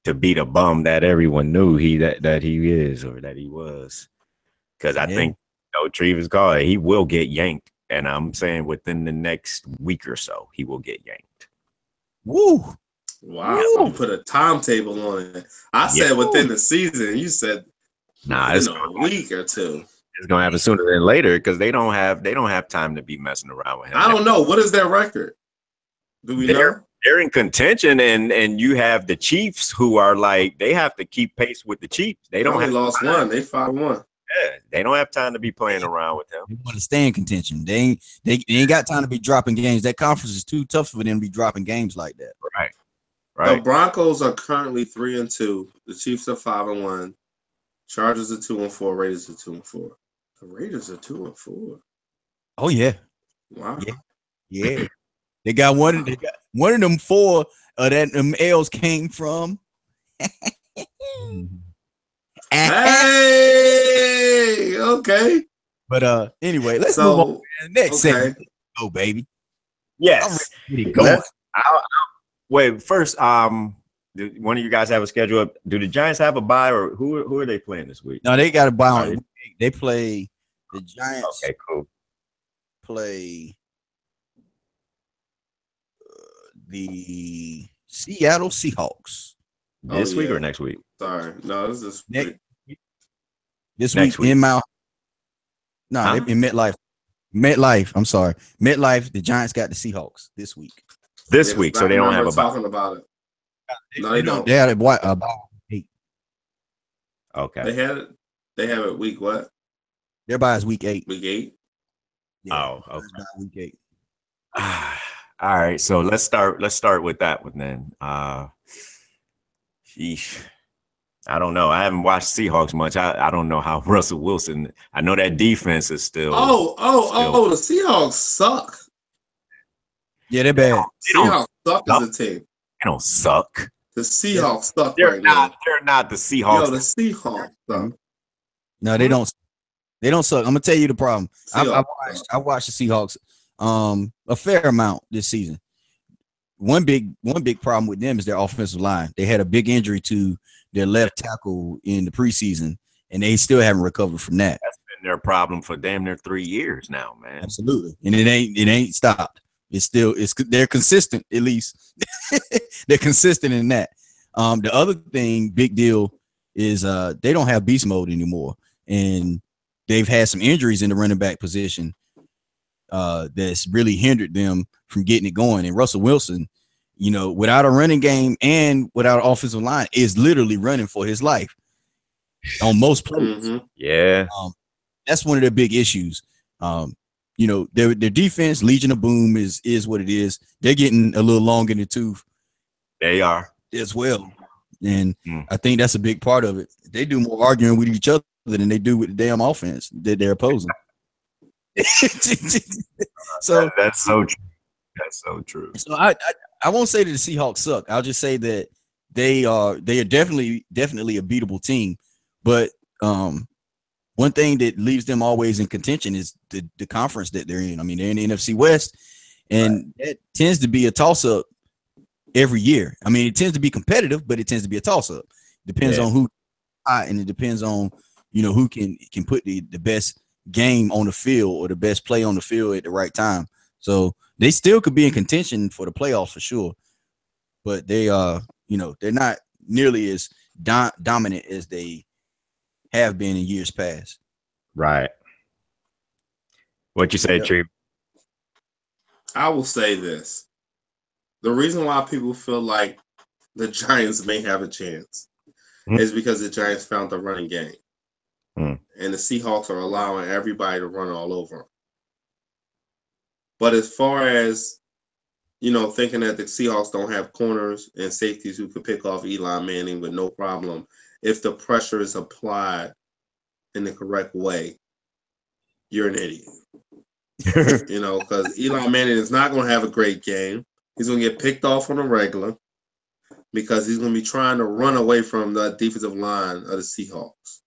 to be the bum that everyone knew that he is or that he was. Because I think Trevor's called, he will get yanked. And I'm saying within the next week or so, he will get yanked. Woo. Wow. You put a timetable on it. I said within the season. You said it's a week or two. It's gonna happen sooner than later because they don't have time to be messing around with him. I don't know. What is their record? Do we know? They're in contention, and you have the Chiefs who are like they have to keep pace with the Chiefs. They don't have lost one. They 5-1. Yeah, they don't have time to be playing around with him. They want to stay in contention. They ain't got time to be dropping games. That conference is too tough for them to be dropping games like that. Right. The Broncos are currently 3-2. The Chiefs are 5-1. Chargers are 2-4. Raiders are 2-4. The Raiders are 2-4. Oh yeah. Wow. Yeah. They got one of them four that them L's came from. Hey, okay. But anyway, let's move on to the next segment. Go, baby. Yes. Go. Wait, first, one of you guys have a schedule up. Do the Giants have a bye, or who are they playing this week? No, they got a bye. They play the Giants. Okay, cool. Play the Seattle Seahawks This week or next week? Sorry, no, this is this week. This week in Mount. No, in MetLife. MetLife. I'm sorry, MetLife. The Giants got the Seahawks this week. This week, so they don't have a bye. Talking about it. No, they don't. They had a bye 8. Okay. They had it. They have it week what? Their bye is week 8. Week 8. Yeah, okay. Week 8. All right, so let's start with that one then. Sheesh. I don't know. I haven't watched Seahawks much. I don't know how Russell Wilson. I know that defense is still. The Seahawks suck. Yeah, they're bad. Seahawks suck as a team. They don't suck. The Seahawks suck. They're not the Seahawks. Yo, the Seahawks suck. No, they don't. They don't suck. I'm gonna tell you the problem. I watched the Seahawks a fair amount this season. One big problem with them is their offensive line. They had a big injury to their left tackle in the preseason, and they still haven't recovered from that. That's been their problem for damn near 3 years now, man. Absolutely, and it ain't stopped. They're consistent, at least. They're consistent in that. The other thing, big deal, is they don't have beast mode anymore, and they've had some injuries in the running back position that's really hindered them from getting it going. And Russell Wilson, without a running game and without an offensive line, is literally running for his life on most plays. Mm-hmm. Yeah, that's one of their big issues. Their defense, Legion of Boom, is what it is. They're getting a little long in the tooth. They are as well, and I think that's a big part of it. They do more arguing with each other than they do with the damn offense that they're opposing. So that's so true. That's so true. So I won't say that the Seahawks suck. I'll just say that they are definitely a beatable team. But one thing that leaves them always in contention is the conference that they're in. I mean, they're in the NFC West, and it tends to be a toss-up every year. I mean, it tends to be competitive, but it tends to be a toss-up. Depends on who, and it depends on who can put the best game on the field or the best play on the field at the right time. So they still could be in contention for the playoffs for sure, but they they're not nearly as dominant as they have been in years past. Right. What you say, Yep. Tree? I will say this. The reason why people feel like the Giants may have a chance is because the Giants found the running game. And the Seahawks are allowing everybody to run all over them. But as far as, thinking that the Seahawks don't have corners and safeties who could pick off Eli Manning with no problem, if the pressure is applied in the correct way, you're an idiot. Because Eli Manning is not going to have a great game. He's going to get picked off on a regular because he's going to be trying to run away from the defensive line of the Seahawks.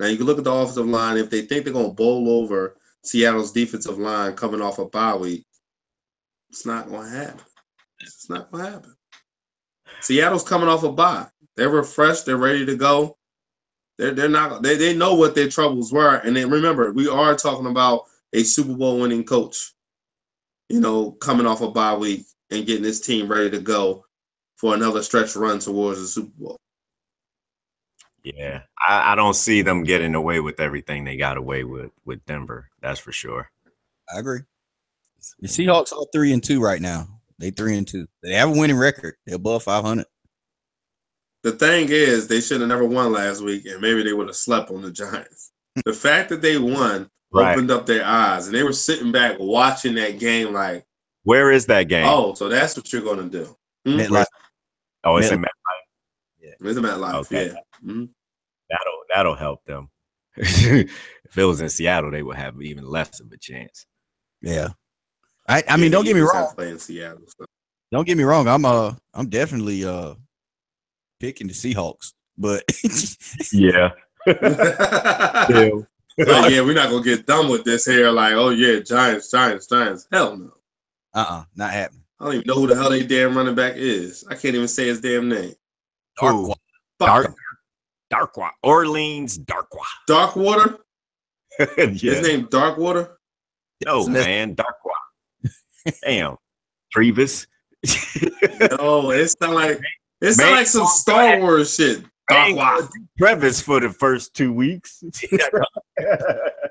Now, you can look at the offensive line. If they think they're going to bowl over Seattle's defensive line coming off a bye week, it's not going to happen. It's not going to happen. Seattle's coming off a bye. They're refreshed. They're ready to go. They're not. They know what their troubles were. And then remember, we are talking about a Super Bowl winning coach, coming off a bye week and getting his team ready to go for another stretch run towards the Super Bowl. Yeah, I don't see them getting away with everything they got away with Denver. That's for sure. I agree. The Seahawks are 3-2 right now. They 3-2. They have a winning record. They're above 500. The thing is, they should have never won last week, and maybe they would have slept on the Giants. The fact that they won opened up their eyes, and they were sitting back watching that game like, where is that game? Oh, so that's what you're going to do. MetLife. Oh, it's in MetLife. Yeah. It's in MetLife, okay. Yeah. Mm-hmm. That'll help them. If it was in Seattle, they would have even less of a chance. Yeah. I mean, don't get me wrong. Playing Seattle, so. Don't get me wrong. I'm definitely picking the Seahawks, but yeah. So, we're not gonna get done with this here. Like, oh yeah, Giants. Hell no. Not happening. I don't even know who the hell they damn running back is. I can't even say his damn name. Darkwa. Orleans Darkwa. Darkwater? Yeah. His name Darkwater? No, man, Darkwa. Damn. Trevis. No, it sound like some Star Wars shit. Darkwa. Trevis for the first 2 weeks.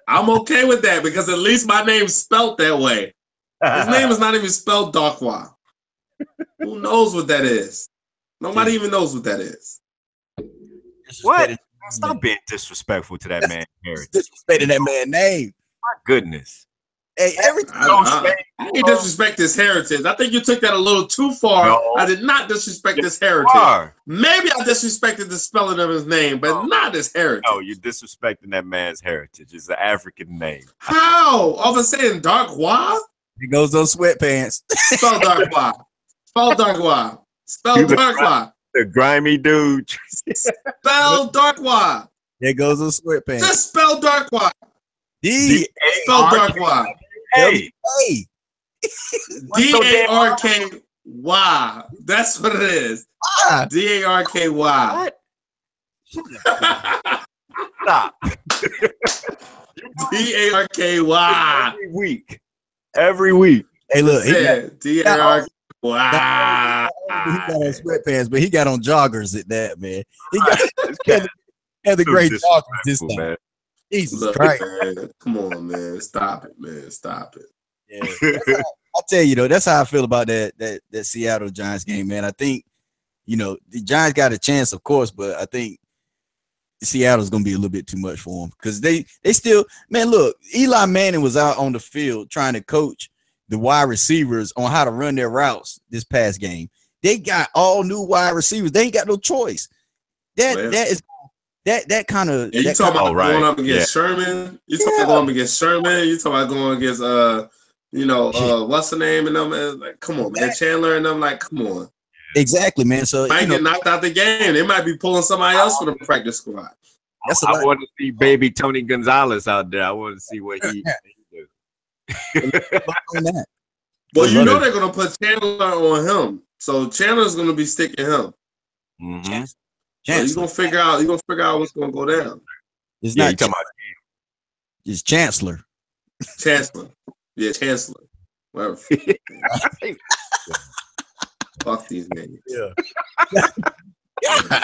I'm okay with that because at least my name's spelled that way. His name is not even spelled Darkwa. Who knows what that is? Nobody even knows what that is. What? Stop being disrespectful to that man's heritage. Disrespecting that man's name. My goodness. Hey, everything. I didn't disrespect his heritage. I think you took that a little too far. No. I did not disrespect his heritage. Maybe I disrespected the spelling of his name, but not his heritage. No, you're disrespecting that man's heritage. It's an African name. How? All of a sudden, Darkwa? He goes those sweatpants. Spell Darkwa. Spell Darkwa. Spell Darkwa. The grimy dude. Spell Darkwa. There goes those sweatpants. Just spell Darkwa. Spell Darkwa. Hey. D-A-R-K-Y. That's what it is. D-A-R-K-Y. What? Stop. D-A-R-K-Y. Every week. Hey, look. D-A-R-K-Y. He got on sweatpants, but he got on joggers at that, man. He had the great joggers this time. Man. Jesus Christ. Man, come on, man. Stop it, man. Stop it. Yeah. I'll tell you, though, that's how I feel about that Seattle Giants game, man. I think, the Giants got a chance, of course, but I think Seattle's going to be a little bit too much for them because they still, man, look, Eli Manning was out on the field trying to coach the wide receivers on how to run their routes this past game. They got all new wide receivers. They ain't got no choice. That kind of. Yeah, you talking about going up against Sherman? You talking about going up against Sherman? You talking about going against what's the name and them? Like, come on, man, Chandler and them. Like, come on. Exactly, man. So might get knocked out the game. They might be pulling somebody else for the practice squad. I want to see baby Tony Gonzalez out there. I want to see what he do. Well, you know they're gonna put Chandler on him, so Chandler's gonna be sticking him. Mm-hmm. So you're gonna figure out what's gonna go down. It's not talking about it's Chancellor. Yeah, Chancellor. Whatever. Fuck these names. Yeah.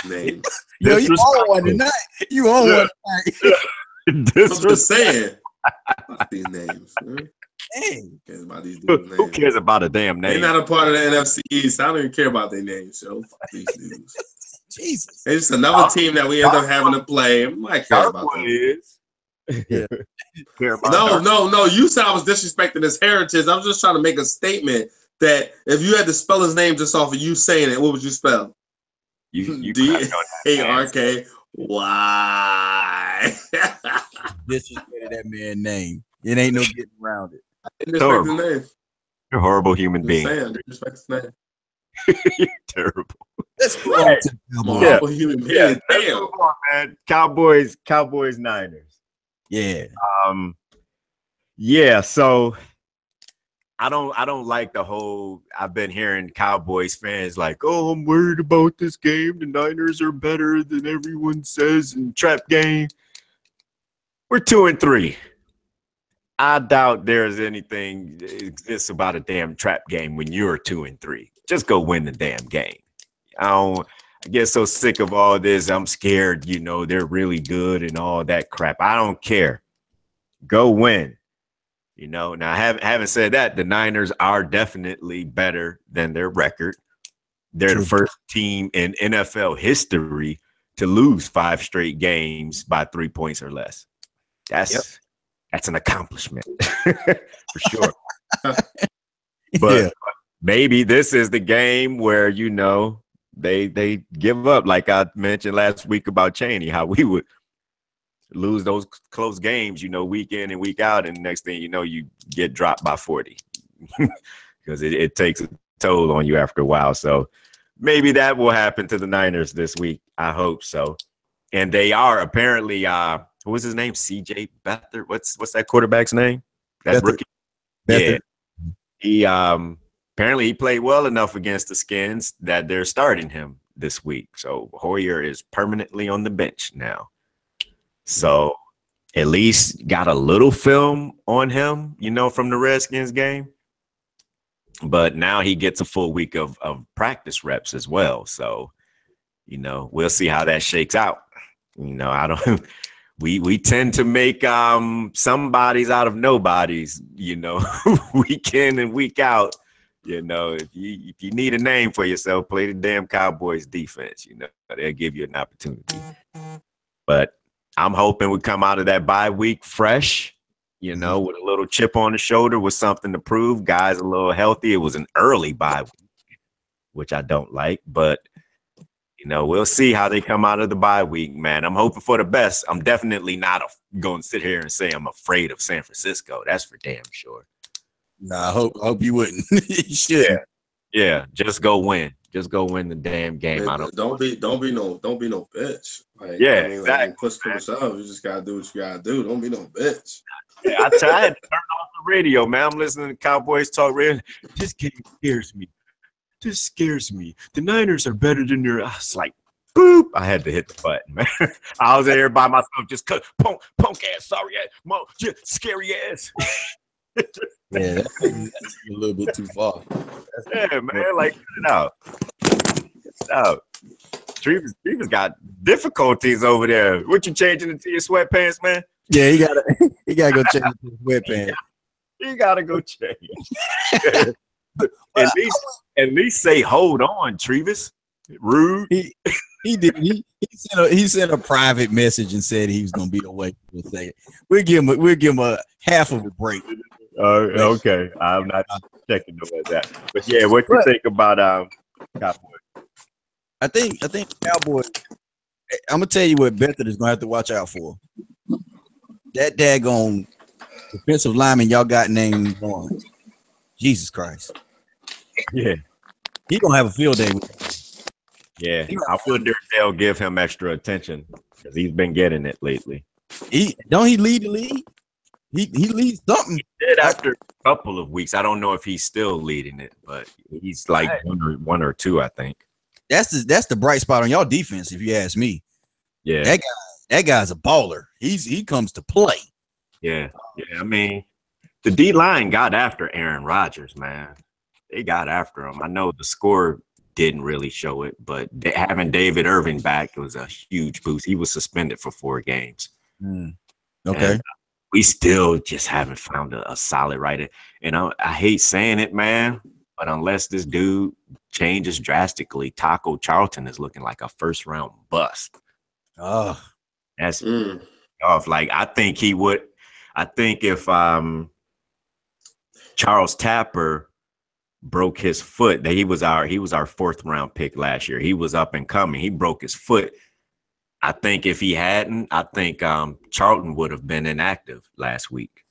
Name. Yo, you on one tonight. You on one tonight. I'm just saying. Fuck these names. Man. Dang. Who cares about these dudes' Who names? cares about a damn They're name? not a part of the NFC East. I don't even care about their names, yo. Fuck these dudes. Jesus. It's just another team that we end up having to play. I might care about them. Is. Yeah. Care about No. You said I was disrespecting his heritage. I was just trying to make a statement that if you had to spell his name just off of you saying it, what would you spell? You D-A-R-K. Why? Disrespected that man's name. It ain't no getting around it. Disrespect his name. You're a horrible human Just being. saying, disrespect his name. You're terrible. Let's go on to the I'm a Cowboys. horrible human being. Let's Damn. move on, man. Cowboys, Niners. Yeah. Yeah, so I don't like the whole. I've been hearing Cowboys fans like, oh, I'm worried about this game. The Niners are better than everyone says in trap game. We're 2-3. I doubt there's anything exists about a damn trap game when you're 2-3. Just go win the damn game. I get so sick of all this. I'm scared, they're really good and all that crap. I don't care. Go win. Now, having said that, the Niners are definitely better than their record. They're the first team in NFL history to lose 5 straight games by 3 points or less. That's an accomplishment for sure. But maybe this is the game where, they give up. Like I mentioned last week about Chaney, how we would lose those close games, week in and week out. And the next thing you know, you get dropped by 40 because it takes a toll on you after a while. So maybe that will happen to the Niners this week. I hope so. And they are apparently, what was his name? CJ Beathard. What's that quarterback's name? That rookie. Beathard. Yeah. He apparently he played well enough against the Skins that they're starting him this week. So Hoyer is permanently on the bench now. So at least got a little film on him, from the Redskins game. But now he gets a full week of practice reps as well. So, we'll see how that shakes out. I don't we tend to make somebodies out of nobodies, week in and week out. If you need a name for yourself, play the damn Cowboys defense. They'll give you an opportunity. But I'm hoping we come out of that bye week fresh, with a little chip on the shoulder with something to prove. Guys a little healthy. It was an early bye week, which I don't like, but we'll see how they come out of the bye week, man. I'm hoping for the best. I'm definitely not going to sit here and say I'm afraid of San Francisco. That's for damn sure. Nah, I hope you wouldn't. You should. Yeah. Just go win. Just go win the damn game. Man, don't be no bitch. Like, exactly. Like, push to yourself. You just gotta do what you gotta do. Don't be no bitch. Yeah, I tried to turn off the radio, man. I'm listening to Cowboys talk radio. This game scares me. This scares me. The Niners are better than your. I was like, boop. I had to hit the button, man. I was there by myself, just punk ass, sorry ass, scary ass. Yeah, that's a little bit too far. Yeah, man, like get it out. Get it out. Trevor's got difficulties over there. What you changing into your sweatpants, man? Yeah, he gotta go change his sweatpants. You gotta go change. At least say hold on, Trevis. Rude. He did. He sent a private message and said he was gonna be away for a second. We'll give him a half of a break. Okay. I'm not checking about that. But yeah, what you think about Cowboys? I think Cowboys. I'm gonna tell you what Beathard is gonna have to watch out for. That daggone defensive lineman y'all got named Barnes. Jesus Christ. Yeah. He gonna have a field day with him. Yeah. I wonder if they'll give him extra attention because he's been getting it lately. Don't he lead the league? He leads something. He did after a couple of weeks. I don't know if he's still leading it, but he's like one or two, I think. That's the bright spot on y'all defense, if you ask me. Yeah. That guy's a baller. He comes to play. Yeah. I mean, the D line got after Aaron Rodgers, man. They got after him. I know the score didn't really show it, but having David Irving back was a huge boost. He was suspended for 4 games. Okay. And we still just haven't found a solid writer. And I hate saying it, man, but unless this dude changes drastically, Taco Charlton is looking like a first-round bust. Oh, that's off. Like, I think if Charles Tapper broke his foot, that he was our 4th-round pick last year. He was up and coming. He broke his foot. I think if he hadn't, I think Charlton would have been inactive last week.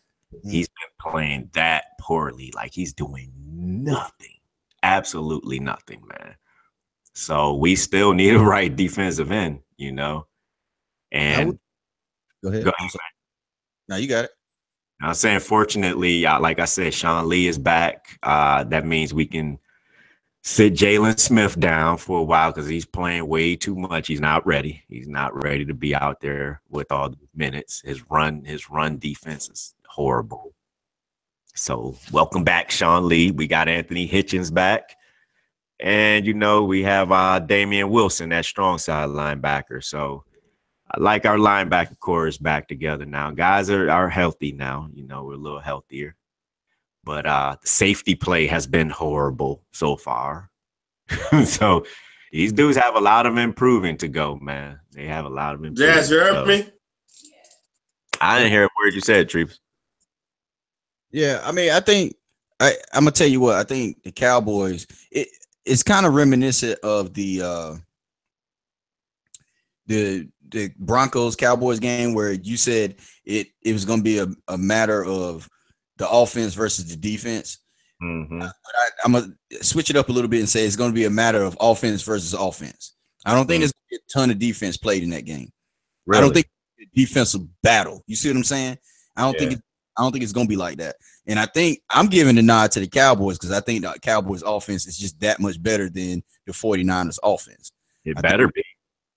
He's been playing that poorly. Like, he's doing nothing. Absolutely nothing, man. So we still need a right defensive end, you know. And go ahead. No, you got it. I'm saying, fortunately, like I said, Sean Lee is back. That means we can sit Jalen Smith down for a while because he's playing way too much. He's not ready. He's not ready to be out there with all the minutes. His run defense is horrible. So welcome back, Sean Lee. We got Anthony Hitchens back. And, you know, we have Damian Wilson, that strong side linebacker. So I like our linebacker core is back together now. Guys are healthy now. You know, we're a little healthier. But the safety play has been horrible so far. So these dudes have a lot of improving to go, man. They have a lot of improving. Jazz, you heard me? I didn't hear a word you said, Treeps. Yeah, I mean, I think I'm gonna tell you what, I think the Cowboys, it's kind of reminiscent of the Broncos Cowboys game where you said it was gonna be a matter of the offense versus the defense. Mm-hmm. I'm gonna switch it up a little bit and say it's gonna be a matter of offense versus offense. I don't think there's gonna be a ton of defense played in that game. Really? I don't think it's a defensive battle. You see what I'm saying? I don't think it's gonna be like that. And I think I'm giving the nod to the Cowboys because I think the Cowboys offense is just that much better than the 49ers offense. It better be.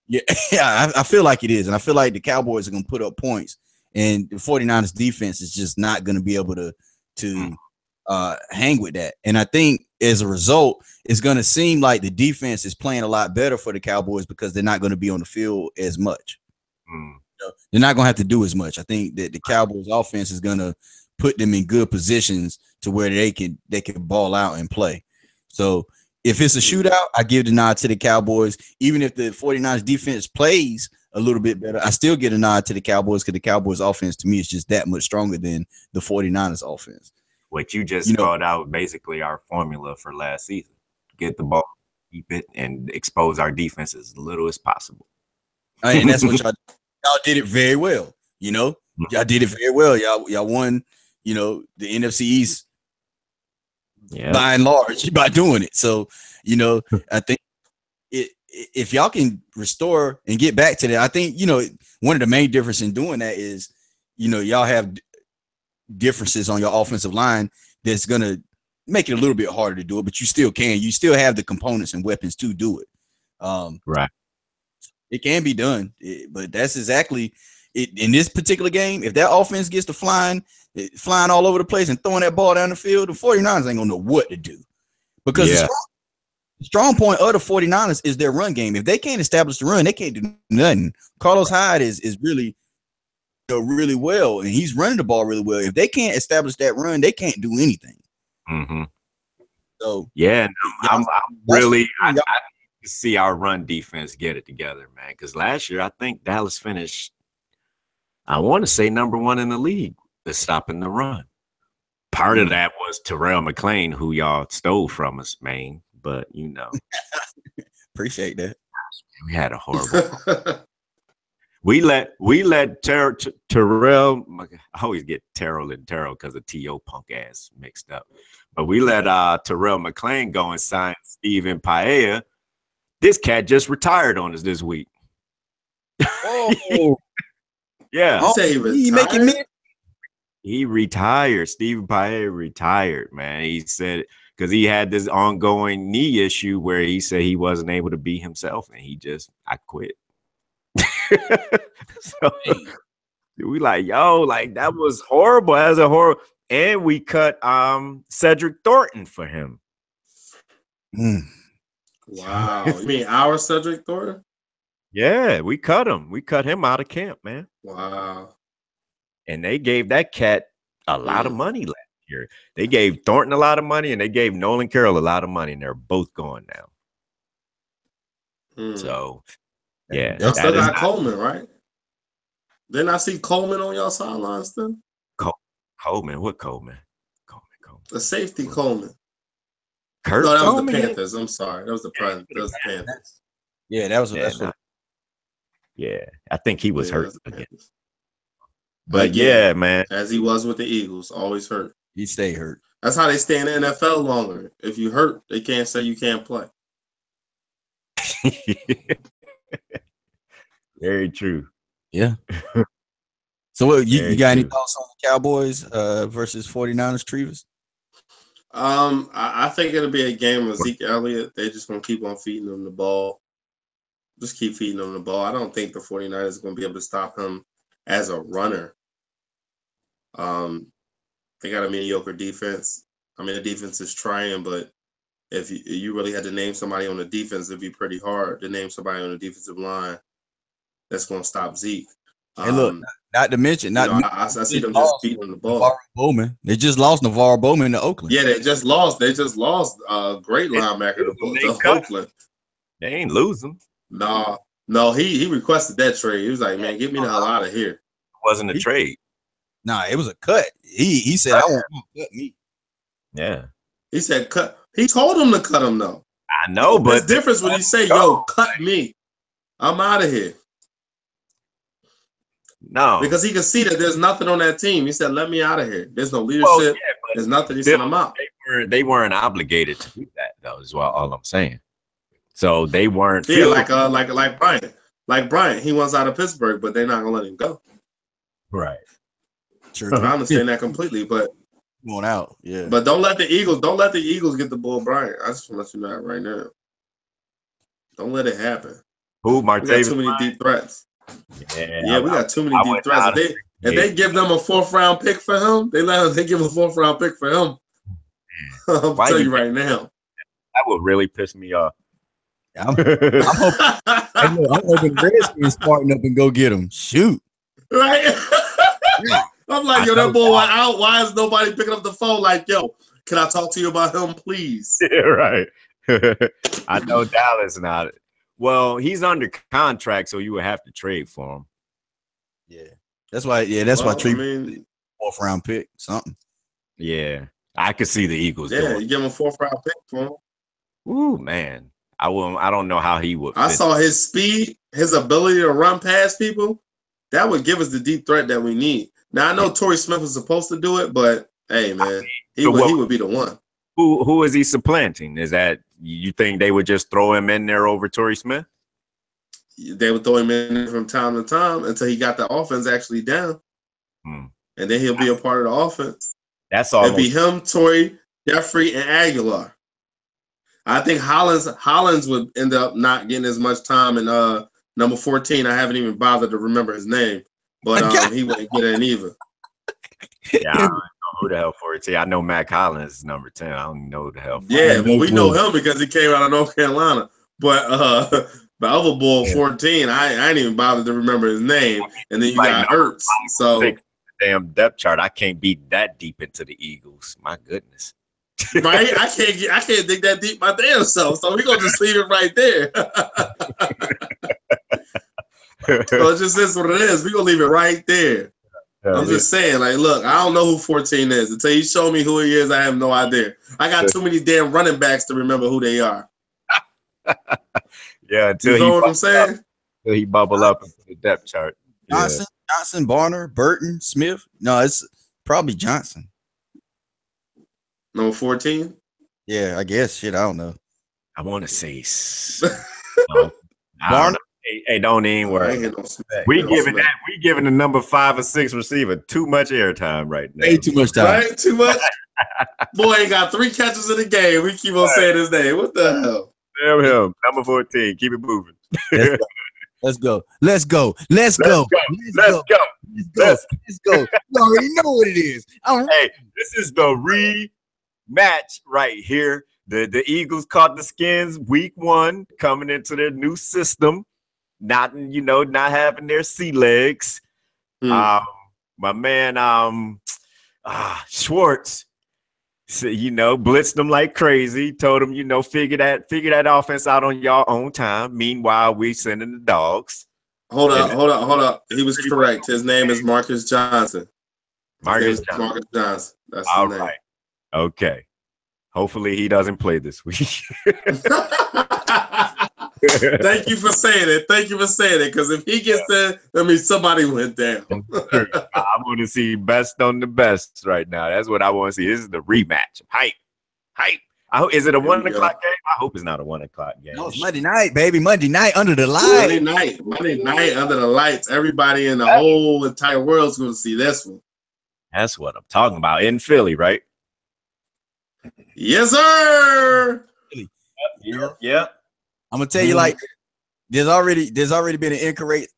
Yeah, I feel like it is. And I feel like the Cowboys are gonna put up points. And the 49ers defense is just not gonna be able to hang with that. And I think as a result, it's gonna seem like the defense is playing a lot better for the Cowboys because they're not gonna be on the field as much. They're not gonna have to do as much. I think that the Cowboys offense is gonna put them in good positions to where they can ball out and play. So if it's a shootout, I give the nod to the Cowboys. Even if the 49ers defense plays a little bit better, I still get a nod to the Cowboys because the Cowboys offense to me is just that much stronger than the 49ers offense. What you just called out basically our formula for last season. Get the ball, keep it, and expose our defense as little as possible. And that's what y'all did it very well. You know, y'all did it very well. Y'all won, you know, the NFC East by and large by doing it. So, you know, I think if y'all can restore and get back to that, I think, you know, one of the main differences in doing that is, you know, y'all have differences on your offensive line that's going to make it a little bit harder to do it, but you still can. You still have the components and weapons to do it. Right. It can be done, but that's exactly it. In this particular game, if that offense gets to flying all over the place and throwing that ball down the field, the 49ers ain't going to know what to do. Because the strong point of the 49ers is their run game. If they can't establish the run, they can't do nothing. Carlos Hyde is really really well, and he's running the ball really well. If they can't establish that run, they can't do anything. Mm-hmm. So I'm really I see our run defense get it together, man. Because last year I think Dallas finished, I want to say, #1 in the league with stopping the run. Part of that was Terrell McClain, who y'all stole from us, man. But you know, appreciate that. We had a horrible. We let Terrell. I always get Terrell and Terrell because of T.O. punk ass mixed up. But we let Terrell McClain go and sign Steven Paella. This cat just retired on us this week. Oh, yeah. He retired. Steven Paella retired, man. He said because he had this ongoing knee issue where he said he wasn't able to be himself, and I quit. So we like, yo, like that was horrible as a horror. And we cut Cedric Thornton for him. Wow. You mean our Cedric Thornton? Yeah, we cut him. We cut him out of camp, man. Wow. And they gave that cat a lot of money last year. They gave Thornton a lot of money, and they gave Nolan Carroll a lot of money, and they're both gone now. So, yeah. Y'all still got Coleman, right? Didn't I see Coleman on y'all sideline still? Coleman? What Coleman? Coleman. The safety Coleman. Kurt No, that Coleman? was the Panthers. I'm sorry. That was the Panthers. Yeah, that was yeah, I think he was hurt again. But yeah, man. As he was with the Eagles, always hurt. He stay hurt. That's how they stay in the NFL longer. If you hurt, they can't say you can't play. Very true. Yeah. So what you got any thoughts on the Cowboys versus 49ers, Trevis? I think it'll be a game of Zeke Elliott. They're just gonna keep on feeding him the ball. Just keep feeding him the ball. I don't think the 49ers are gonna be able to stop him as a runner. They got a mediocre defense. I mean, the defense is trying, but if you really had to name somebody on the defense, it'd be pretty hard to name somebody on the defensive line that's going to stop Zeke. Hey, look, not to mention, I see them just beating the ball. Navarro Bowman. They just lost Navarro Bowman to Oakland. Yeah, they just lost. They just lost a great linebacker to Oakland. They ain't losing. No, he requested that trade. He was like, man, get me the hell out of here. It wasn't a trade. Nah, it was a cut. He said, I want him to cut me. Yeah. He said cut. He told him to cut him, though. I know, but there's difference when you say, yo, cut me. I'm out of here. No. Because he could see that there's nothing on that team. He said, let me out of here. There's no leadership. There's nothing. He said, I'm out. They weren't obligated to do that, though, is all I'm saying. So they weren't. Yeah, like Bryant. Like Bryant. He wants out of Pittsburgh, but they're not going to let him go. Right. Sure. I understand that completely, but going out, yeah. But don't let the Eagles get the Bull Bryant. I just want to let you know that right now. Don't let it happen. Who? Martavis? We got too many deep threats. Yeah, we got too many deep threats. If they give them a 4th round pick for him, they give him a 4th round pick for him. I'll tell you right now. That would really piss me off. I'm hoping Redskins smarten up and go get him. Shoot. Right? I'm like, yo, that boy out. Why is nobody picking up the phone? Like, yo, can I talk to you about him, please? Yeah, right. I know Dallas not. Well, he's under contract, so you would have to trade for him. Yeah, that's why. Yeah, that's why. 4th round pick, something. Yeah, I could see the Eagles. Yeah, you give him a 4th round pick for him. Ooh, man, I don't know how he would. I saw his speed, his ability to run past people. That would give us the deep threat that we need. Now I know Torrey Smith was supposed to do it, but hey, man, he would be the one. Who is he supplanting? Is that you think they would just throw him in there over Torrey Smith? They would throw him in there from time to time until he got the offense actually down, and then he'll be a part of the offense. That's all. It'd be him, Torrey, Jeffrey, and Aguilar. I think Hollins would end up not getting as much time in number 14. I haven't even bothered to remember his name, but he wouldn't get in either. Yeah, I don't know who the hell 14. I know Matt Collins is number 10. I don't know who the hell. 14. Yeah, but we know him because he came out of North Carolina. But the other bull, 14, I ain't even bothered to remember his name. And then you got Ertz. So damn depth chart. I can't be that deep into the Eagles. My goodness. Right? I can't dig that deep my damn self. So we're gonna just leave it right there. So it just is what it is. We're gonna leave it right there. I'm just saying, like, look, I don't know who 14 is. Until you show me who he is, I have no idea. I got too many damn running backs to remember who they are. Yeah, until you know what I'm saying? Until he bubble up into the depth chart. Johnson, Barner, Burton, Smith. No, it's probably Johnson. Number 14? Yeah, I guess. Shit, I don't know. I want to say Barner. Hey, don't even worry. We giving the number 5 or 6 receiver too much airtime right now. Way too much time. Right? Too much. Boy, he got 3 catches in the game. We keep on saying his name. What the hell? Damn him. Number 14. Keep it moving. Let's go. Let's go. Let's go. Let's go. Let's go. You already know what it is. Hey, this is the rematch right here. The Eagles caught the Skins week 1, coming into their new system, not having their sea legs. My man, Schwartz, blitzed them like crazy. Told them, figure that offense out on your own time. Meanwhile, we sending the dogs. Hold up. He was correct. His name is Marcus Johnson. Marcus Johnson. That's all his name. right. Okay. Hopefully he doesn't play this week. Thank you for saying it. Because if he gets there, that means somebody went down. I want to see best on the best right now. That's what I want to see. This is the rematch. Hype. Is it a 1 o'clock game? I hope it's not a 1 o'clock game. No, it's Monday night, baby. Monday night under the lights. Monday night under the lights. Everybody in the whole entire world's going to see this one. That's what I'm talking about. In Philly, right? Yes, sir. Yeah. I'm gonna tell you, like, there's already been an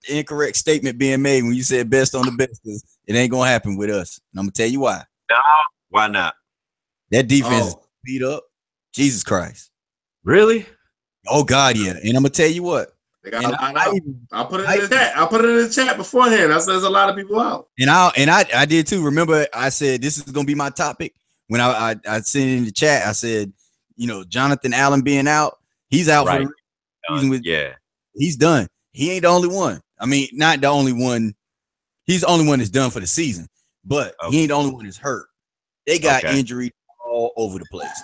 incorrect statement being made when you said best on the best. It ain't gonna happen with us. And I'm gonna tell you why. No, why not? That defense is beat up. Jesus Christ. Really? Oh God, yeah. And I'm gonna tell you what. I'll put it in the chat. I'll put it in the chat beforehand. I said there's a lot of people out. And I did too. Remember, I said this is gonna be my topic when I sent it in the chat. I said, Jonathan Allen being out, he's out for the season. He's done. He ain't the only one. I mean, not the only one. He's the only one that's done for the season, but he ain't the only one that's hurt. They got injuries all over the place.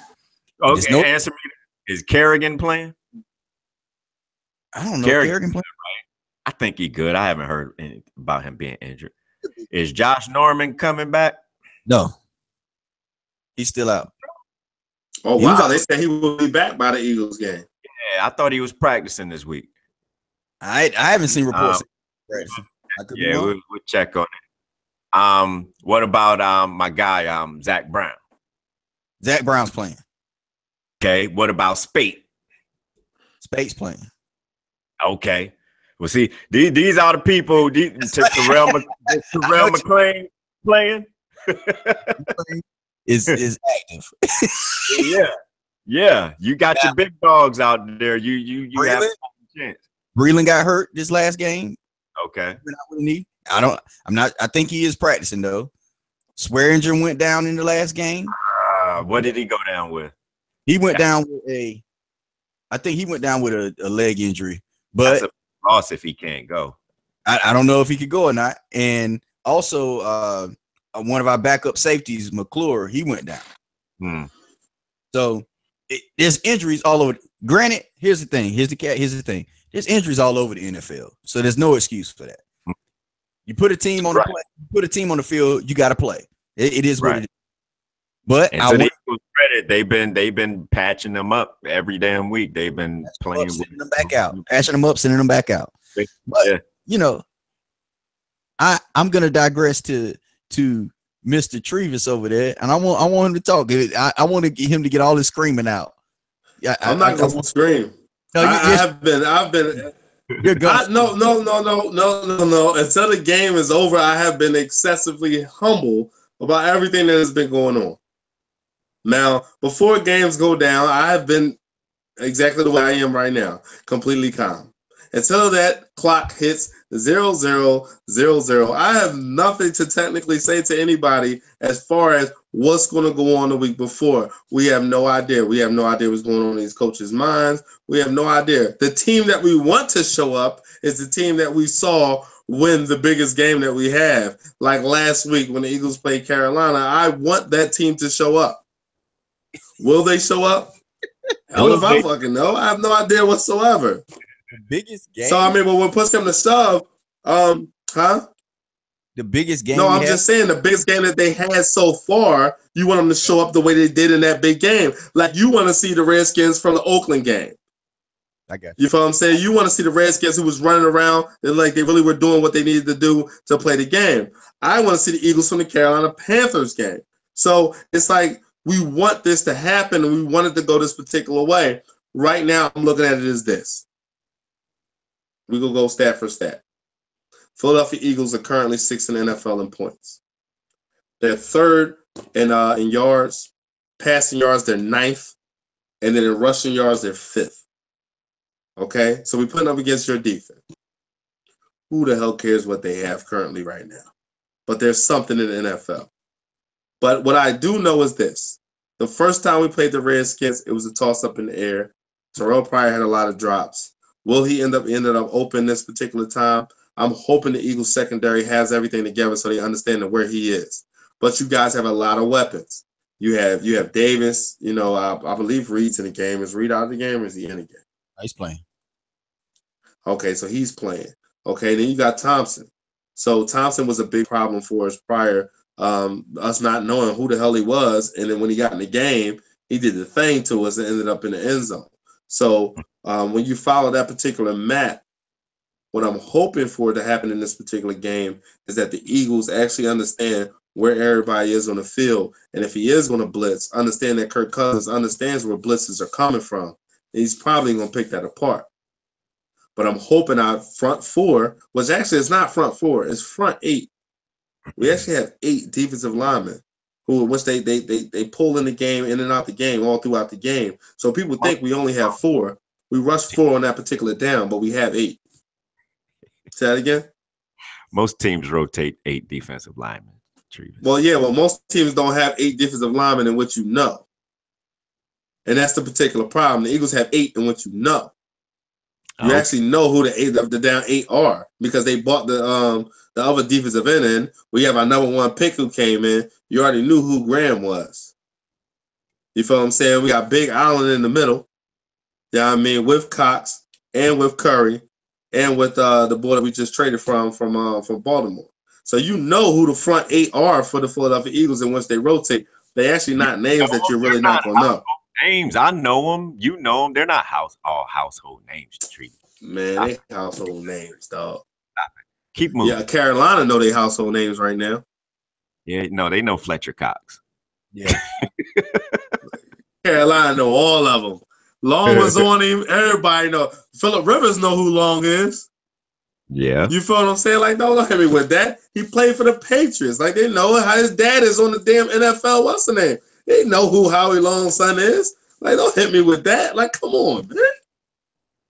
Okay, answer me. Is Kerrigan playing? I don't know. Kerrigan playing? Right? I think he good. I haven't heard anything about him being injured. Is Josh Norman coming back? No. He's still out. Oh, wow. They said he will be back by the Eagles game. Yeah, I thought he was practicing this week. I haven't seen reports. We'll check on it. What about my guy, Zach Brown? Zach Brown's playing. Okay. What about Spate? Spate's playing. Okay. Well, see, these are the people. Terrell McClain playing. is active. Yeah. You got your big dogs out there. You have a chance. Breland got hurt this last game. Okay. I think he is practicing though. Swearinger went down in the last game. What did he go down with? He went down with a leg injury. But that's a loss if he can't go. I don't know if he could go or not. And also one of our backup safeties, McClure, he went down. So there's injuries all over. Granted, here's the thing. There's injuries all over the NFL. So there's no excuse for that. You put a team on the field, you got to play. It is what it is. But to the Eagles' credit, they've been patching them up every damn week. They've been playing, sending them back out, patching them up, sending them back out. But I'm gonna digress to Mr. Trevis over there, and I want him to talk. I want to get him to get all his screaming out. I'm not gonna scream. No, I've been. You're good. No. Until the game is over, I have been excessively humble about everything that has been going on. Now, before games go down, I have been exactly the way I am right now, completely calm. Until that clock hits 00:00, I have nothing to technically say to anybody as far as what's going to go on the week before. We have no idea. We have no idea what's going on in these coaches' minds. We have no idea. The team that we want to show up is the team that we saw win the biggest game that we have. Like last week when the Eagles played Carolina, I want that team to show up. Will they show up? Hell if I fucking know. I have no idea whatsoever. The biggest game. So I mean, but when push comes to shove, the biggest game. No, I'm just saying the biggest game that they had so far. You want them to show up the way they did in that big game, like you want to see the Redskins from the Oakland game. I got you. You feel what I'm saying? You want to see the Redskins who was running around and like they really were doing what they needed to do to play the game. I want to see the Eagles from the Carolina Panthers game. So it's like we want this to happen and we want it to go this particular way. Right now, I'm looking at it as this. We will go stat for stat. Philadelphia Eagles are currently 6th in the NFL in points. They're 3rd in yards, passing yards. They're 9th. and then in rushing yards, they're 5th. Okay, so we're putting up against your defense. Who the hell cares what they have currently right now? But there's something in the NFL. But what I do know is this. The first time we played the Redskins, it was a toss-up in the air. Terrell Pryor had a lot of drops. Will he ended up open this particular time? I'm hoping the Eagles secondary has everything together so they understand where he is. But you guys have a lot of weapons. You have Davis. You know, I believe Reed's in the game. Is Reed out of the game or is he in the game? He's playing. Okay, so he's playing. Okay, then you got Thompson. So Thompson was a big problem for us prior, us not knowing who the hell he was. And then when he got in the game, he did the thing to us and ended up in the end zone. So when you follow that particular map, what I'm hoping for to happen in this particular game is that the Eagles actually understand where everybody is on the field. And if he is going to blitz, understand that Kirk Cousins understands where blitzes are coming from. And he's probably going to pick that apart. But I'm hoping our front 4, which actually it's not front 4, it's front 8. We actually have 8 defensive linemen which they pull in the game, in and out the game, all throughout the game. So people think we only have 4. We rush 4 on that particular down, but we have 8. Say that again? Most teams rotate 8 defensive linemen. Well, yeah, well, most teams don't have 8 defensive linemen in what you know. And that's the particular problem. The Eagles have 8 in what you know. You actually know who the down 8 are because they bought the other defensive end in. We have our number 1 pick who came in. You already knew who Graham was. You feel what I'm saying? We got Big Allen in the middle. You know what I mean? With Cox and with Curry and with the boy that we just traded from Baltimore. So you know who the front 8 are for the Philadelphia Eagles, and once they rotate, they actually not names that you're really not gonna know. Names, I know them. You know them. They're not all household names. Treat man, they household names, dog. Keep moving. Yeah, Carolina know they household names right now. Yeah, no, they know Fletcher Cox. Yeah, Carolina know all of them. Long was on him. Everybody know. Phillip Rivers know who Long is. Yeah. You feel what I'm saying? Like, don't hit me with that. He played for the Patriots. Like, they know how his dad is on the damn NFL. What's the name? They know who Howie Long's son is. Like, don't hit me with that. Like, come on, man.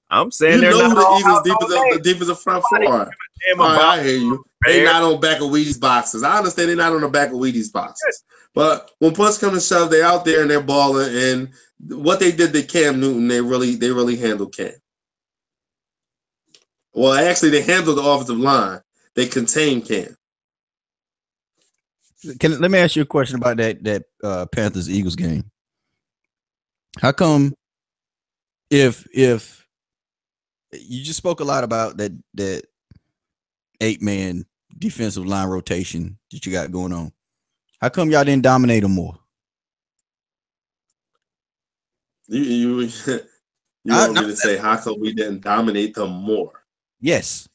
I'm saying you they're know not who the defensive front 4 are. I hear you. They're not on back of Wheaties boxes. I understand they're not on the back of Wheaties boxes. But when push comes to shove, they're out there and they're balling. And what they did to Cam Newton, they really handled Cam. Well, actually, they handled the offensive line. They contained Cam. Let me ask you a question about that Panthers Eagles game. How come if you just spoke a lot about that 8-man defensive line rotation that you got going on, how come y'all didn't dominate them more? You want me to say how come we didn't dominate them more? Yes.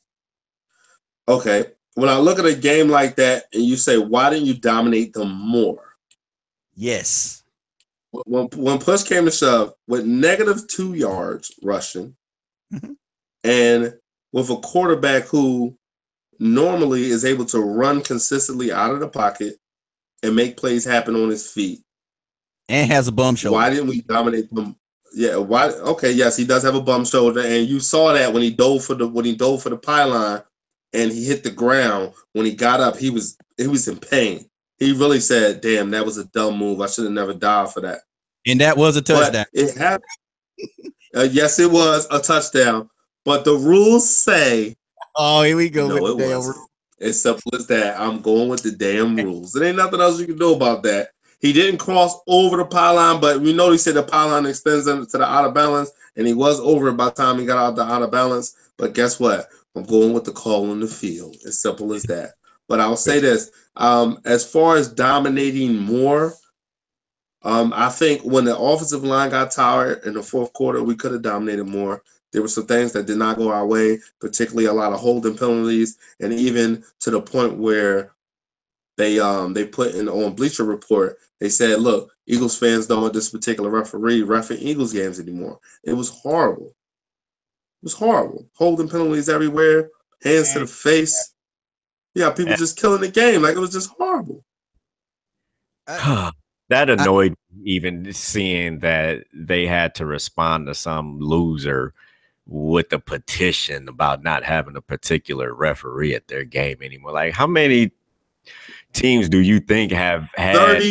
Okay. When I look at a game like that and you say, why didn't you dominate them more? Yes. When push came to shove, with -2 yards rushing, and with a quarterback who normally is able to run consistently out of the pocket and make plays happen on his feet, and has a bum shoulder. Why didn't we dominate them? Yeah, why? Okay, yes, he does have a bum shoulder, and you saw that when he dove for the pylon and he hit the ground. When he got up, he was in pain. He really said, "Damn, that was a dumb move. I should have never died for that." And that was a touchdown. But it happened. Yes, it was a touchdown. But the rules say, "Oh, here we go no, with the damn rules." As simple as that. I'm going with the damn rules. There ain't nothing else you can do about that. He didn't cross over the pylon, but we know he said the pylon extends into the out of balance, and he was over it by the time he got out of balance. But guess what? I'm going with the call on the field. As simple as that. But I'll say this: as far as dominating more, I think when the offensive line got tired in the fourth quarter, we could have dominated more. There were some things that did not go our way, particularly a lot of holding penalties, and even to the point where they put in on Bleacher Report, they said, look, Eagles fans don't want this particular referee reffing Eagles games anymore. It was horrible. It was horrible. Holding penalties everywhere, hands to the face. Yeah, people just killing the game. Like, it was just horrible. That annoyed me, even seeing that they had to respond to some loser with a petition about not having a particular referee at their game anymore. Like, how many teams do you think have had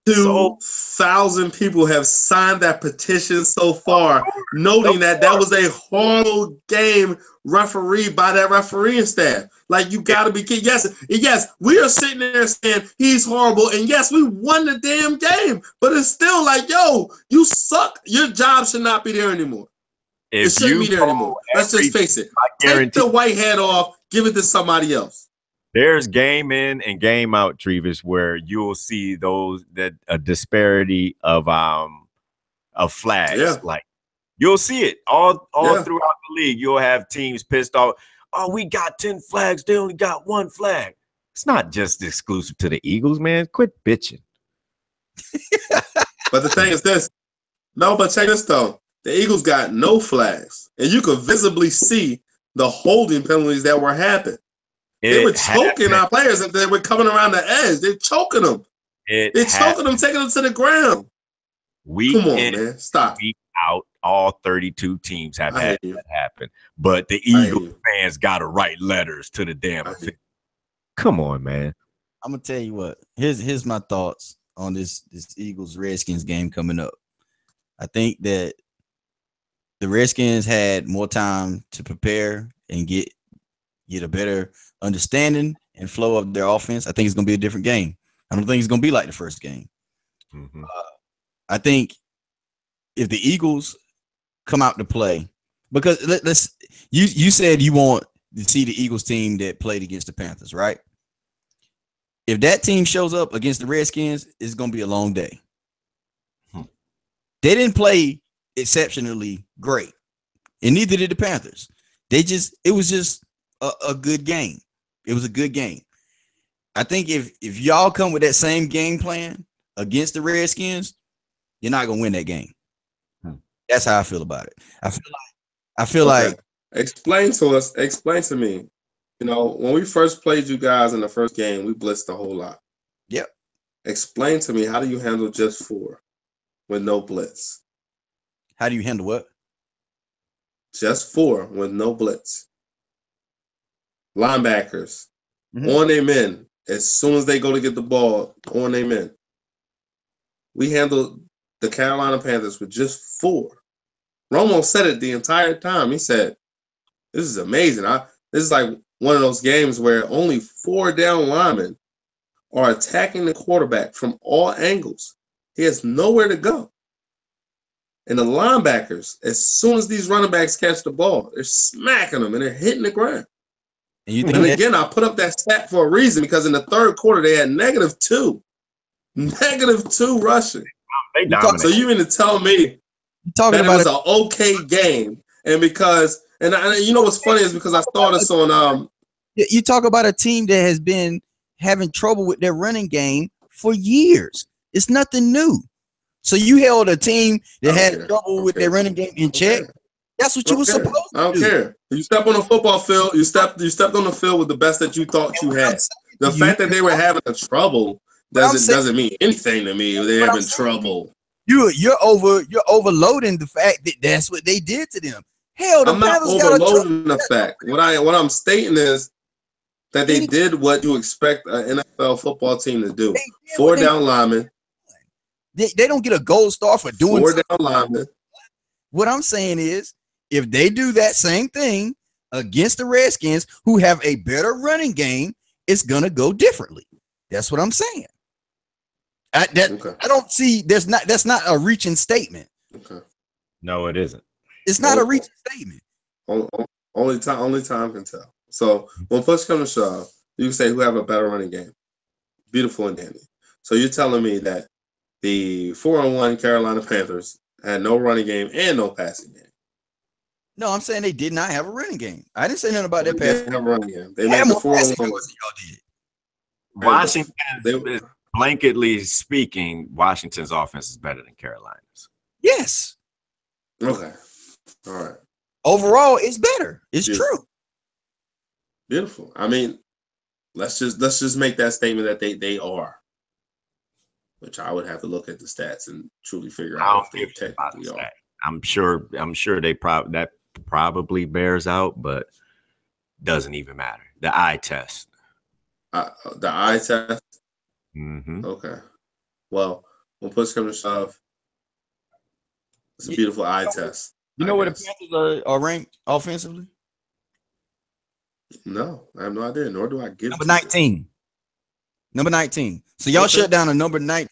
32,000 people have signed that petition so far, noting that that was a horrible game referee by that refereeing staff. Like, you got to be kidding. Yes, we are sitting there saying he's horrible, and yes, we won the damn game, but it's still like, yo, you suck. Your job should not be there anymore. It shouldn't be there anymore. Let's just face it. Take the white hat off, give it to somebody else. There's game in and game out, Trevis, where you'll see a disparity of flags. Yeah. Like, you'll see it all throughout the league. You'll have teams pissed off. Oh, we got 10 flags. They only got 1 flag. It's not just exclusive to the Eagles, man. Quit bitching. But the thing is this. No, but check this though. The Eagles got no flags, and you could visibly see the holding penalties that were happening. They were choking our players, and they were coming around the edge. They're choking them. They're choking them, taking them to the ground. Come on, man. Stop. Week out, all 32 teams have had that happen. But the Eagles fans got to write letters to the damn thing. Come on, man. I'm going to tell you what. Here's my thoughts on this Eagles-Redskins game coming up. I think that the Redskins had more time to prepare and get a better understanding and flow of their offense. I think it's going to be a different game. I don't think it's going to be like the first game. Mm-hmm. I think if the Eagles come out to play, because you said you want to see the Eagles team that played against the Panthers, right? If that team shows up against the Redskins, it's going to be a long day. They didn't play exceptionally great, and neither did the Panthers. It was just a good game. It was a good game. I think if y'all come with that same game plan against the Redskins, you're not gonna win that game. That's how I feel about it. I feel like explain to me. You know, when we first played you guys in the first game, we blitzed a whole lot. Yep. Explain to me, how do you handle just 4 with no blitz? How do you handle what? Just 4 with no blitz. Linebackers on their men as soon as they go to get the ball, on their men. We handled the Carolina Panthers with just 4. Romo said it the entire time. He said, "This is amazing. This is like one of those games where only 4 down linemen are attacking the quarterback from all angles. He has nowhere to go. And the linebackers, as soon as these running backs catch the ball, they're smacking them and they're hitting the ground." And again, I put up that stat for a reason, because in the third quarter they had -2 rushing. They dominate. So you mean to tell me that it was an okay game? And you know what's funny is because I saw this on you talk about a team that has been having trouble with their running game for years. It's nothing new. So you held a team that had trouble with their running game in check. That's what you were supposed to do. I don't care. You step on the football field. You stepped on the field with the best that you thought you had. The fact that they were having a trouble doesn't mean anything to me. They're having trouble. You're overloading the fact that that's what they did to them. Hell, I'm not overloading the fact. What I'm stating is that they did what you expect an NFL football team to do. 4 down linemen. They don't get a gold star for doing 4 down linemen. What I'm saying is, if they do that same thing against the Redskins, who have a better running game, it's gonna go differently. That's what I'm saying. I don't see. That's not a reaching statement. Okay. No, it isn't. It's not a reaching statement. Only time can tell. So when push comes to shove, you can say who have a better running game. Beautiful and dandy. So you're telling me that the 4-1 Carolina Panthers had no running game and no passing game? No, I'm saying they did not have a running game. I didn't say nothing about that passing game. Running game. They made the 4-1. Y'all did. Washington, blanketly speaking, Washington's offense is better than Carolina's. Yes. Okay. All right. Overall, it's better. It's true. Beautiful. I mean, let's just make that statement that they are. which I would have to look at the stats and truly figure I out don't if they give a technically shit about are. that. I'm sure that probably bears out, but doesn't even matter. The eye test. The eye test. Mm-hmm. Okay. Well, when push comes to shove, it's a beautiful eye test. You know where the Panthers are ranked offensively? No, I have no idea. Nor do I give Number to you. 19. Number 19. So y'all shut down a number 19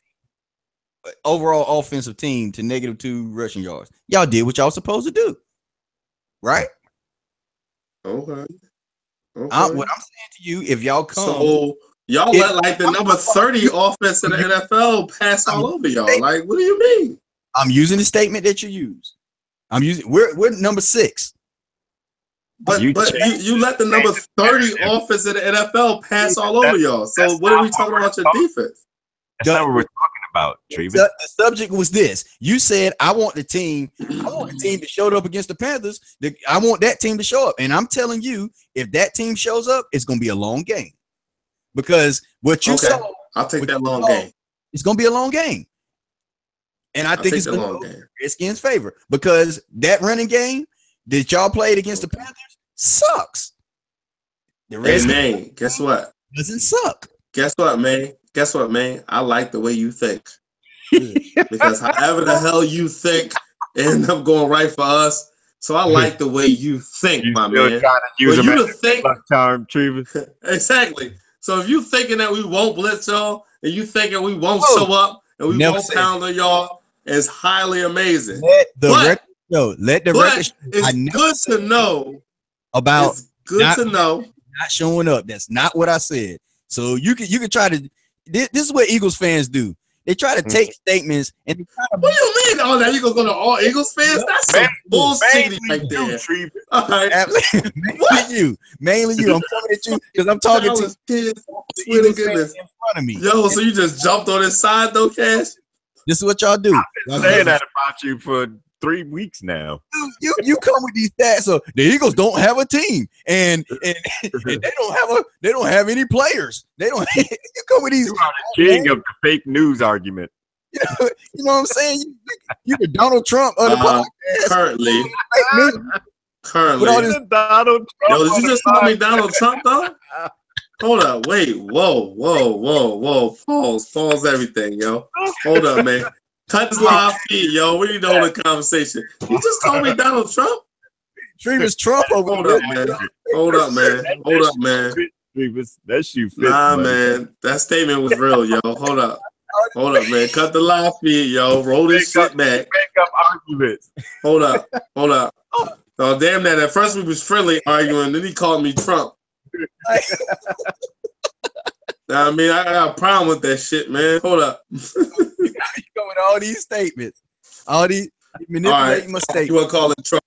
overall offensive team to -2 rushing yards. Y'all did what y'all supposed to do, right? Okay. What I'm saying to you, if y'all come, so y'all let like the number 30 offense in the NFL pass all over y'all. Like, what do you mean? I'm using the statement that you use. We're number 6. But you let the number 30 offense in the NFL pass all over y'all. So what are we talking about your defense? That's not what we're talking about, Trevis. The subject was this. You said I want the team that showed up against the Panthers. I want that team to show up. And I'm telling you, if that team shows up, it's gonna be a long game. Because what you saw, I'll take that long game. It's gonna be a long game. And I think it's a long game. Redskins' favor because that running game that y'all played against the Panthers sucks. The man, guess what? Doesn't suck. Guess what, man? I like the way you think. Because however the hell you think end up going right for us. So I like the way you think, my man. Trying to use you to think time, Trevis. Exactly. So if you thinking that we won't blitz y'all and you thinking we won't show up and we won't pound on y'all, it's highly amazing. Let the record show. It's good to know about it's good to know not showing up. That's not what I said. So you can try to. This is what Eagles fans do. They try to take statements and they try to. What do you mean? Oh, now you gonna go to all Eagles fans? That's some bullshit right there. All right. Mainly you. I'm coming at you because I'm talking to kids. Swear to goodness. In front of me. Yo, so you just jumped on his side though, Cash? This is what y'all do. I've been saying that about you for 3 weeks now. You come with these stats. So the Eagles don't have a team, and they don't have any players. They don't. You come with these. You are the king of the fake news argument. You know what I'm saying? You the Donald Trump of the podcast. Currently. Donald Trump. Yo, did you just call me Donald Trump though? Hold up, wait, whoa. Pause everything, yo. Hold up, man. Cut this live feed, yo. We need to hold a conversation. You just called me Donald Trump? Trevis Trump over Hold up, man. Trevis, that shoe fits. Nah, man. That statement was real, yo. Hold up, man. Cut the live feed, yo. Roll this shit back. Make up arguments. Hold up. Oh, damn that. At first we was friendly arguing, then he called me Trump. I mean, I got a problem with that shit, man. Hold up. You go with all these statements, all these manipulating my statements. You want to call it Trump?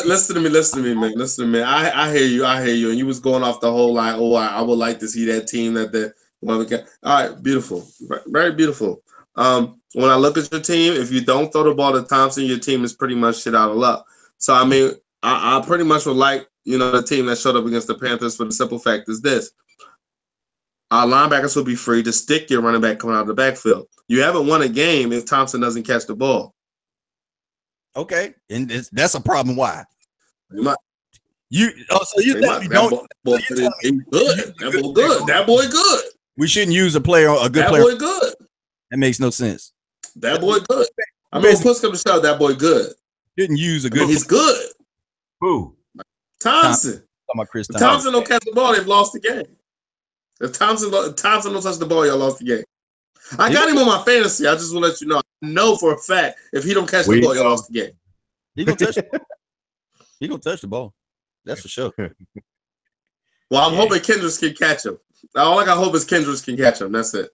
Listen to me, man. Listen to me. I hear you. And you was going off the whole line. Oh, I would like to see that team that the one we got. All right, beautiful, very beautiful. When I look at your team, if you don't throw the ball to Thompson, your team is pretty much shit out of luck. So I mean, I pretty much would like the team that showed up against the Panthers for the simple fact is this. Our linebackers will be free to stick your running back coming out of the backfield. You haven't won a game if Thompson doesn't catch the ball. Okay, and that's a problem. Why? So you think we don't? That boy good. We shouldn't use a good player. That boy good. That makes no sense. That boy good. I mean, push comes to shove, that boy good. Didn't use a good. He's good. Who? Thompson. Chris Thompson. Thompson don't catch the ball, they've lost the game. If Thompson don't touch the ball, y'all lost the game. I got him on my fantasy. I just want to let you know. I know for a fact if he don't catch the ball, y'all lost the game. He gonna touch the ball. He gonna touch the ball. That's for sure. Well, I'm hoping Kendricks can catch him. All I got hope is Kendricks can catch him. That's it.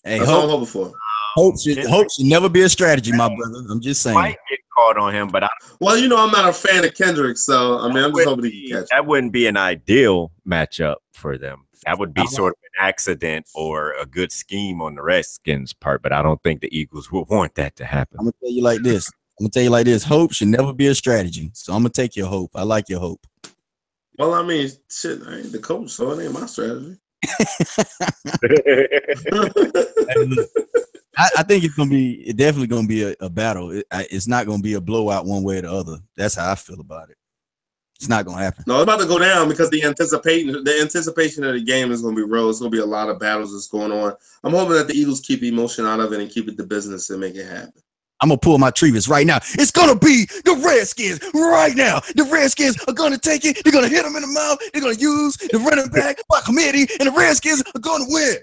Hey, that's all I'm hoping for. Hope should never be a strategy, my brother. I'm just saying. Might get caught on him, but I'm not a fan of Kendrick, so I mean, I'm just hoping he can catch. That wouldn't be an ideal matchup for them. That would be sort of an accident or a good scheme on the Redskins' part, but I don't think the Eagles would want that to happen. I'm gonna tell you like this. Hope should never be a strategy. So I'm gonna take your hope. I like your hope. Well, I mean, shit, I ain't the coach, so it ain't my strategy. I think it's definitely gonna be a battle. It's not gonna be a blowout one way or the other. That's how I feel about it. It's not gonna happen. No, it's about to go down because the anticipation of the game is gonna be real. It's gonna be a lot of battles that's going on. I'm hoping that the Eagles keep emotion out of it and keep it to business and make it happen. I'm gonna pull my Trevis right now. It's gonna be the Redskins right now. The Redskins are gonna take it. They're gonna hit them in the mouth. They're gonna use the running back by committee, and the Redskins are gonna win.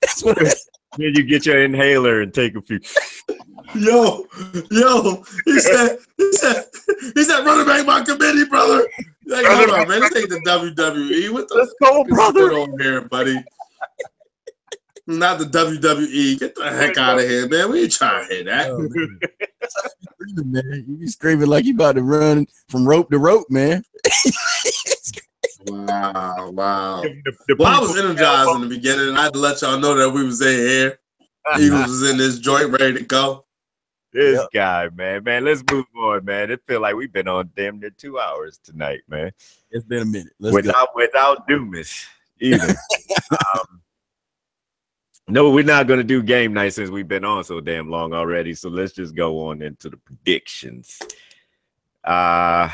That's what. Then you get your inhaler and take a few. Yo, he said, running back by committee, brother. Like, hold on, man, this ain't the WWE. Let's go, brother. On here, buddy. Not the WWE. Get the heck out of here, man. We ain't trying to hear that. Oh, man. You be screaming like you about to run from rope to rope, man. Wow. Well, I was energized in the beginning, and I had to let y'all know that we was in here. Eagles was in this joint ready to go. This guy, man. Let's move on, man. It feel like we've been on damn near 2 hours tonight, man. It's been a minute. Without Doomis either. No, we're not going to do game night since we've been on so damn long already. So let's just go on into the predictions. I'm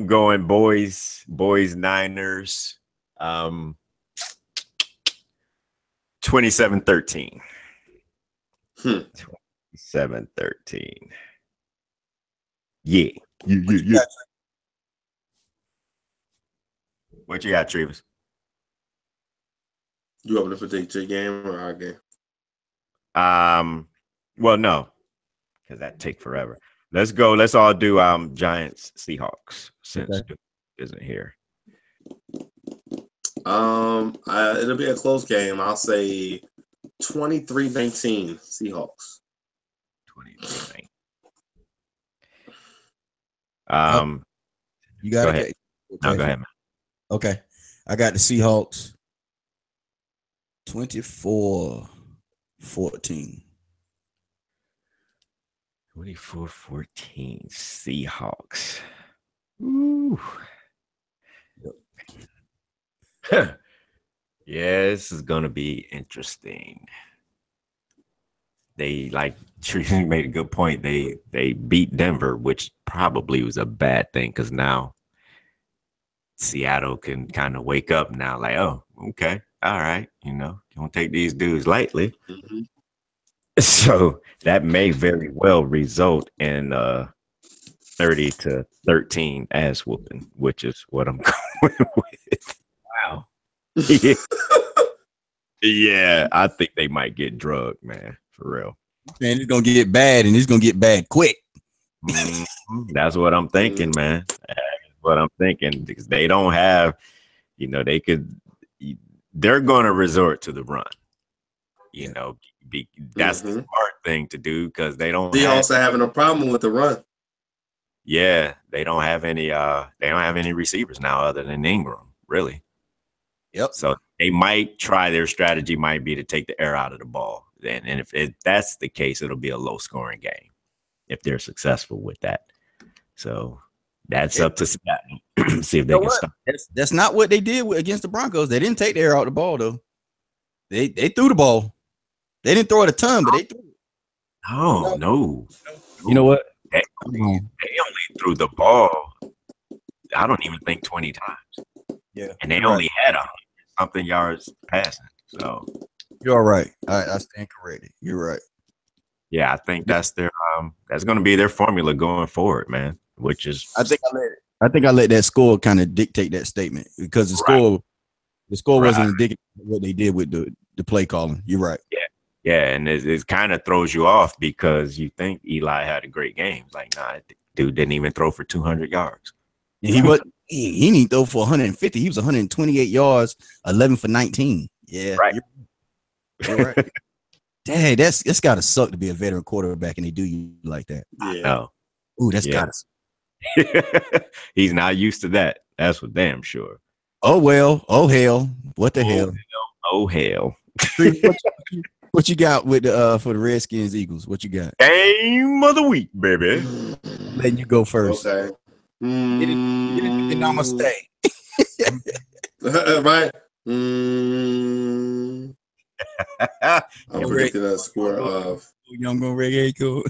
going boys, Niners, 27-13. 27-13. Yeah. What you got, Trevis? You want me to predict your game or our game? Well, no, because that'd take forever. Let's go. Let's all do Giants Seahawks since Duke isn't here. It'll be a close game. I'll say 23-19 Seahawks. 23-19. You got go it. ahead. No, go ahead, man. Okay, I got the Seahawks 24-14. 24-14 Seahawks. Ooh. Yep. Yeah, this is gonna be interesting. They Trevis made a good point. They beat Denver, which probably was a bad thing because now Seattle can kind of wake up now, like, oh, okay, all right, don't take these dudes lightly. Mm-hmm. So that may very well result in 30-13 ass whooping, which is what I'm going with. Wow. Yeah, I think they might get drugged, man, for real. Man, it's gonna get bad, and it's gonna get bad quick. That's what I'm thinking, man. That's what I'm thinking, because they don't have, they're going to resort to the run. That's the smart thing to do because they don't. They also having a problem with the run. Yeah, they don't have any. They don't have any receivers now other than Ingram, really. Yep. So they might try. Their strategy might be to take the air out of the ball. And if that's the case, it'll be a low scoring game if they're successful with that. So that's up to Seattle. See if they can stop. That's not what they did against the Broncos. They didn't take the air out of the ball though. They threw the ball. They didn't throw it a ton, but they threw it. Oh, no. You know what? They only threw the ball, I don't even think 20 times. Yeah. And they only had 100-something yards passing. So you're all right. I stand corrected. You're right. Yeah, I think that's going to be their formula going forward, man. Which is I think I let that score kind of dictate that statement because the score wasn't indicative of what they did with the play calling. You're right. Yeah, and it kind of throws you off because you think Eli had a great game. Like, nah, dude didn't even throw for 200 yards. And he didn't throw for 150. He was 128 yards, 11 for 19. Yeah, right. You're right. Dang, that's gotta suck to be a veteran quarterback and they do you like that. Yeah. No. Ooh, that's gotta suck. He's not used to that. That's for damn sure. Oh well. Oh hell. What the hell? Oh hell. What you got with for the Redskins Eagles? What you got? Game of the week, baby. Letting you go first. Okay. Get it namaste. Right. I'm predicting a score of Young go reggae go.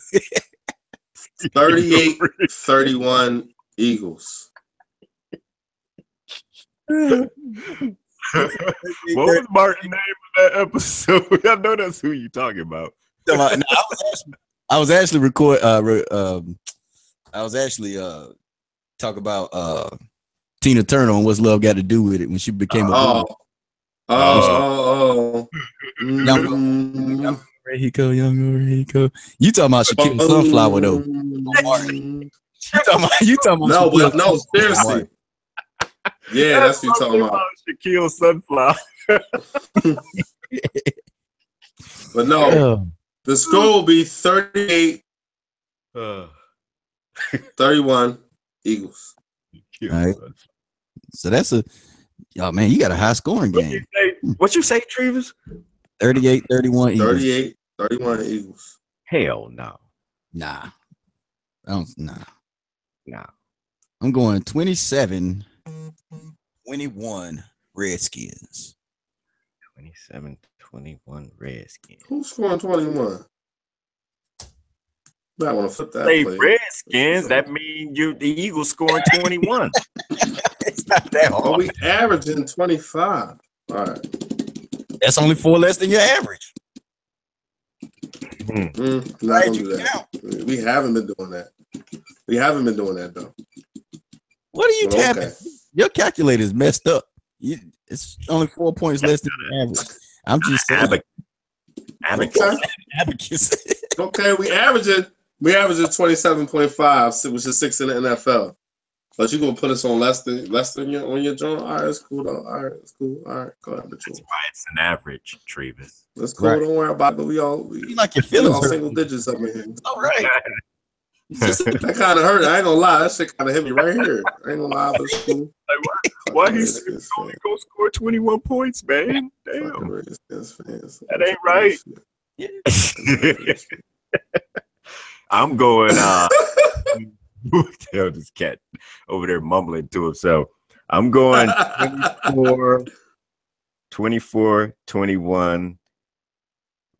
38-31 Eagles. What was Martin's name in that episode? I know that's who you talking about. I was actually talk about Tina Turner and what's love got to do with it when she became a young Rico. You talking about Shaquille Sunflower though? You talking about no, seriously. Yeah, that's what you're talking about. Shaquille Sunflower. But no, the score will be 38-31 Eagles. All right. So that's man, you got a high scoring game. What you say, Trevis? 38-31 Eagles. 38-31 Eagles. Hell no. Nah. I'm going 27-21 Redskins. 27-21 Redskins. Who's scoring 21? I want to flip that. Say Redskins, that means the Eagles scoring 21. It's not that hard. Oh, we averaging 25. All right. That's only 4 less than your average. Not gonna do that. We haven't been doing that. We haven't been doing that though. What are you tapping? Okay. Your calculator is messed up. It's only 4 points less than the average. I'm just saying. Abacus. Okay, we averaging 27.5, which is 6 in the NFL. But you gonna put us on less than your joint? All right, it's cool though. All right, it's cool. All right, go ahead. That's why it's an average, Trevis. That's cool. Right. Don't worry about it. We like your feelings all single digits up in here. All right. That kind of hurt. I ain't gonna lie. That shit kind of hit me right here. I ain't gonna lie, but it's cool. Why he's only gonna score 21 points, man? Damn. That ain't right. I'm going. What the hell, this cat over there mumbling to himself? I'm going 24-21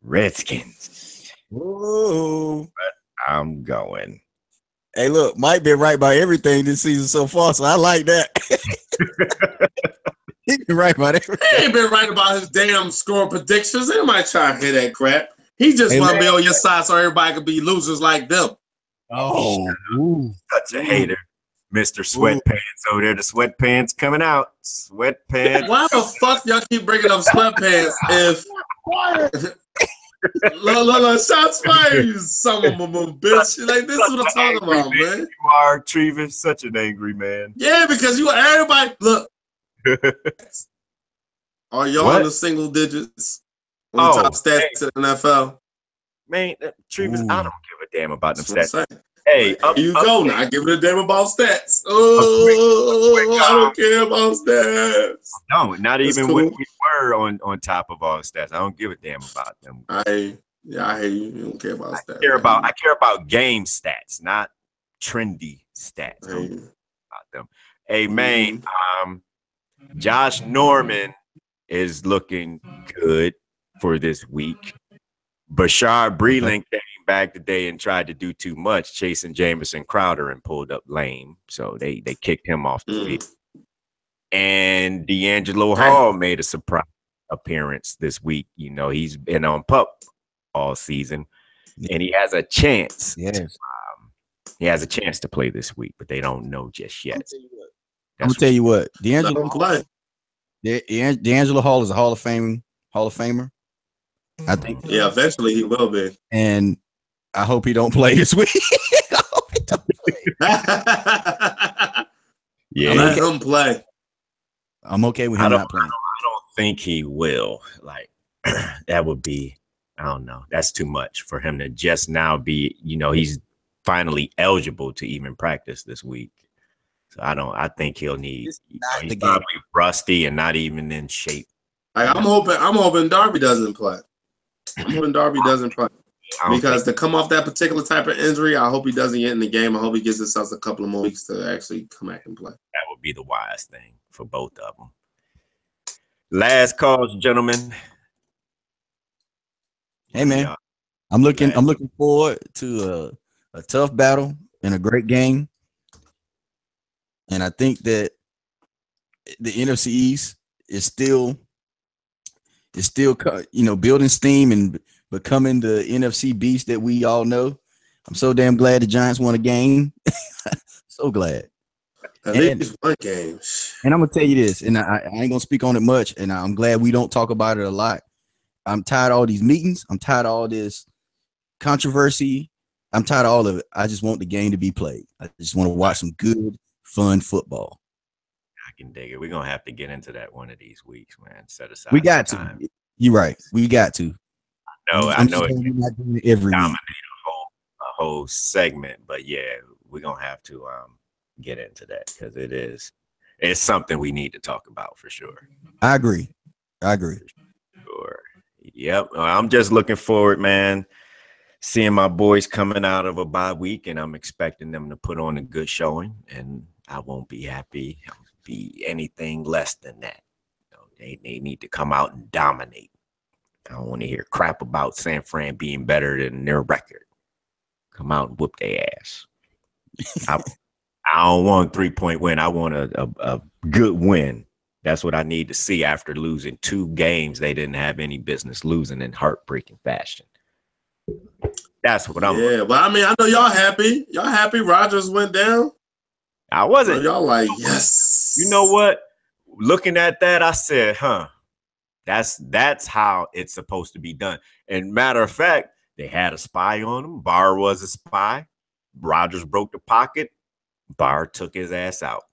Redskins. Whoa. But I'm going. Hey, look, Mike been right by everything this season so far, so I like that. He been right about everything. He ain't been right about his damn score predictions. Anybody trying to hear that crap? He just want to be on your side so everybody can be losers like them. Oh, such a hater. Mr. Sweatpants over there. The sweatpants coming out. Sweatpants. Why the fuck y'all keep bringing up sweatpants if... Look, shots fired, you son of a bitch. Like, this is what I'm talking about, man. You are, Trevis, such an angry man. Yeah, because you everybody... Look. Are y'all in the single digits on the top stats in the NFL? Man, Trevis, I don't give a damn about them stats. Hey, here you go now. I give it a damn about stats. Oh, I don't care about stats. No, not even when we were on top of all the stats. I don't give a damn about them. I hear you. You don't care about stats. I care about game stats, not trendy stats. I don't care about them. Hey, man, Josh Norman is looking good for this week. Bashard Breeland came back today and tried to do too much, chasing Jamison Crowder and pulled up lame. So they kicked him off the field. And D'Angelo Hall made a surprise appearance this week. You know, he's been on PUP all season, and he has a chance. Yes. He has a chance to play this week, but they don't know just yet. I'm gonna tell you what, D'Angelo Hall is a Hall of Famer. I think. Yeah, eventually he will be. And I hope he don't play this week. I hope he don't play. Yeah, let him play. I'm okay with him not playing. I don't think he will. Like, that would be, I don't know. That's too much for him to just now be, he's finally eligible to even practice this week. So I think he'll need, he's probably rusty and not even in shape. I'm hoping Darby doesn't play. Because to come off that particular type of injury, I hope he doesn't get in the game. I hope he gives himself a couple of more weeks to actually come back and play. That would be the wise thing for both of them. Last calls, gentlemen. Hey man, Yeah. I'm looking forward to a tough battle and a great game. And I think that the NFC East is still building steam and becoming the NFC beast that we all know. I'm so damn glad the Giants won a game. So glad. At least one game. And I'm gonna tell you this, and I ain't gonna speak on it much, and I'm glad we don't talk about it a lot. I'm tired of all these meetings. I'm tired of all this controversy. I'm tired of all of it. I just want the game to be played. I just want to watch some good, fun football. I can dig it. We're gonna have to get into that one of these weeks, man. Set aside. We got time. to. You're right. We got to. I know. We're not doing it every week. A whole segment, but yeah, we're gonna have to get into that because it's something we need to talk about for sure. I agree. Sure. Yep. I'm just looking forward, man. Seeing my boys coming out of a bye week, and I'm expecting them to put on a good showing, and I won't be happy. I'll be anything less than that. They need to come out and dominate. I don't want to hear crap about San Fran being better than their record. Come out and whoop their ass. I don't want a 3-point win. I want a good win. That's what I need to see after losing 2 games they didn't have any business losing in heartbreaking fashion. That's what I'm. Yeah, but I mean, I know y'all happy. Y'all happy Rodgers went down? I wasn't. Y'all like, yes. You know what? Looking at that, I said, that's how it's supposed to be done. And matter of fact, they had a spy on him. Barr was a spy. Rodgers broke the pocket. Barr took his ass out.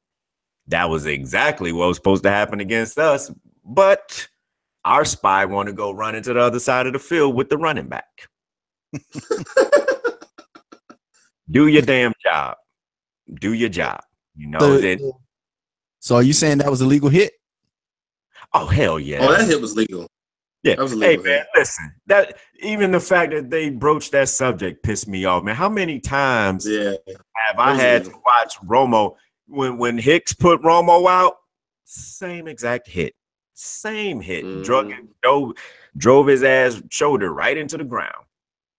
That was exactly what was supposed to happen against us. But our spy want to go run into the other side of the field with the running back. Do your damn job. Do your job. You know. So are you saying that was a legal hit? Oh, hell yeah. Oh, that hit was legal. Yeah. That was a legal man, hit. listen. That even the fact that they broached that subject pissed me off, man. How many times have I had to watch Romo when Hicks put Romo out? Same exact hit. Same hit. Drove his ass shoulder right into the ground.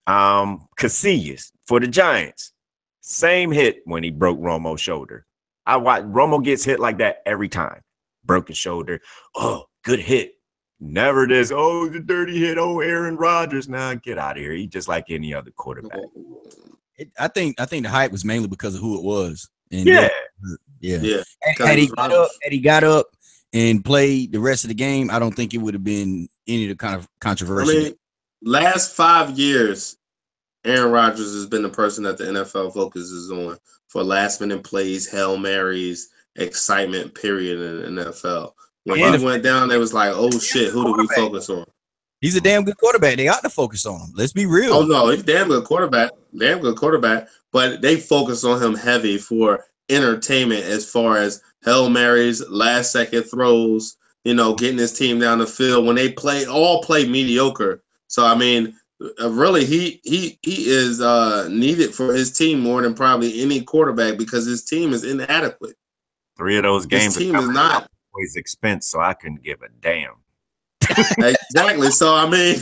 Casillas for the Giants. Same hit when he broke Romo's shoulder. I watch Romo gets hit like that every time. Broken shoulder. Oh, good hit. Never this. Oh, the dirty hit. Oh, Aaron Rodgers. Nah, get out of here. He just like any other quarterback. I think the hype was mainly because of who it was. And yeah. Had he got up and played the rest of the game, I don't think it would have been any of the kind of controversy. I mean, last 5 years, Aaron Rodgers has been the person that the NFL focuses on for last-minute plays, Hail Marys, excitement, period, in the NFL. When he went down, they was like, oh, shit, who do we focus on? He's a damn good quarterback. They ought to focus on him. Let's be real. Oh, no, he's a damn good quarterback. But they focus on him heavy for entertainment as far as Hail Marys, last-second throws, getting his team down the field. When they all play mediocre. So, I mean, really, he is needed for his team more than probably any quarterback because his team is inadequate. 3 of those games his team is not always expense, so I couldn't give a damn. Exactly. So I mean,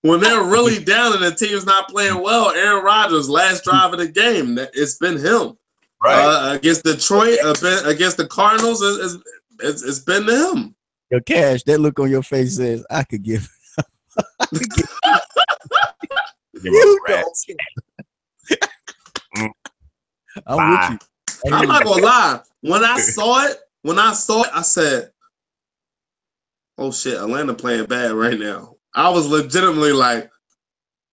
when they're really down and the team's not playing well, Aaron Rodgers' last drive of the game, it's been him. Right. Against Detroit, against the Cardinals, it's been him. Yo, Cash, that look on your face says I could give. You don't care. I'm with you. I'm not gonna lie. When I saw it, I said, "Oh shit, Atlanta playing bad right now." I was legitimately like,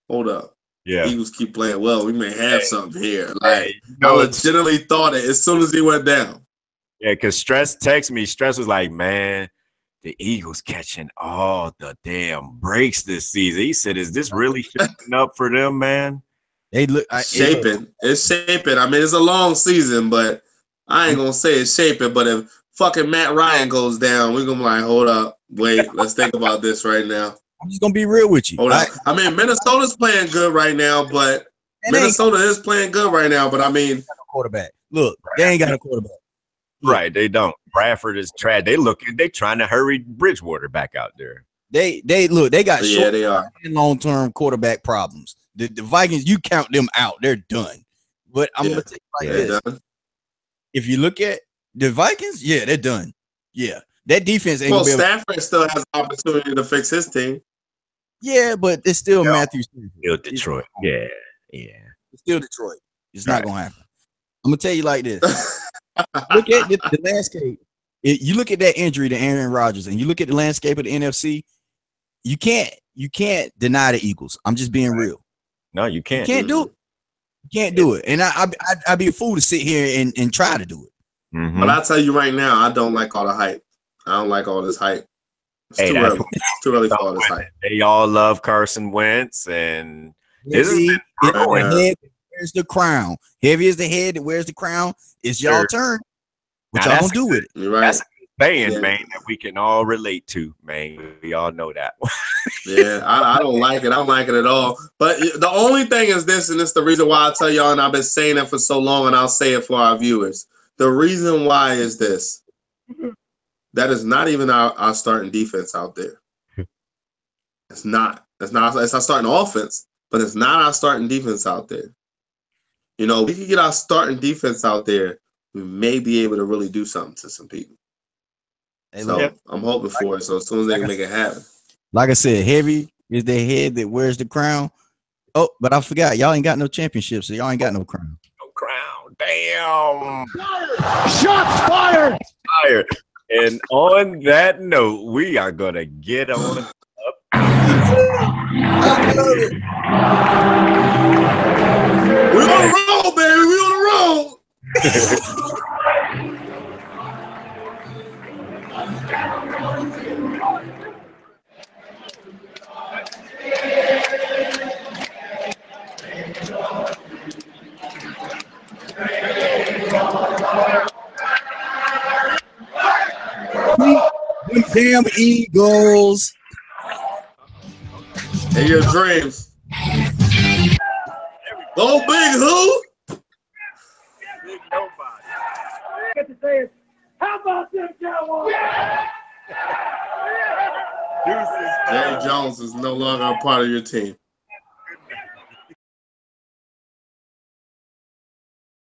"Hold up, Eagles keep playing well. We may have something here." Like, I legitimately thought it as soon as he went down. Yeah, because Stress texted me. Stress was like, "Man, the Eagles catching all the damn breaks this season." He said, "Is this really shaping up for them, man?" They look shaping. It's shaping. I mean, it's a long season, but I ain't gonna say it's shaping. But if fucking Matt Ryan goes down, we're gonna be like, hold up, wait, let's think about this right now. I'm just gonna be real with you. Hold up. I mean, Minnesota's playing good right now, but Minnesota is playing good right now. But I mean, quarterback. Look, they ain't got a quarterback. Right, they don't. Bradford is trash. They trying to hurry Bridgewater back out there. They look, they got short they are and long-term quarterback problems. The Vikings, you count them out, they're done. But I'm gonna tell you like this. Done. If you look at the Vikings, yeah, they're done. Yeah. That defense ain't Well, gonna be Stafford still has an opportunity to fix his team. Yeah, but it's still Matthew Stafford. Still Detroit. Yeah. It's still Detroit. It's not gonna happen. I'm gonna tell you like this. Look at the landscape. You look at that injury to Aaron Rodgers, and you look at the landscape of the NFC. You can't deny the Eagles. I'm just being real. No, you can't. You can't do it. You can't do it. And I'd be a fool to sit here and try to do it. Mm-hmm. But I'll tell you right now, I don't like all the hype. I don't like all this hype. It's too early. It's too early for all this hype. They all love Carson Wentz, and this is head that wears the crown. Heavy is the head that wears the crown. It's y'all turn. What y'all gonna do with it? You're right. That's a saying, man, that we can all relate to, man. We all know that. Yeah, I don't like it. I don't like it at all. But the only thing is this, and it's the reason why I tell y'all, and I've been saying it for so long, and I'll say it for our viewers. The reason why is this. That is not even our starting defense out there. It's not. It's our starting offense, but it's not our starting defense out there. You know, we could get our starting defense out there, we may be able to really do something to some people. So I'm hoping for it. So as soon as they can make it happen. Like I said, heavy is the head that wears the crown. Oh, but I forgot, y'all ain't got no championship, so y'all ain't got no crown. No crown. Damn. Shots fired. Fired. And on that note, we are gonna get on up. We're on the roll, baby. We're on the roll. Damn Eagles. Hey, your dreams. Go big, who? Big nobody. Get to say it. How about them Cowboys? Jerry Jones is no longer a part of your team.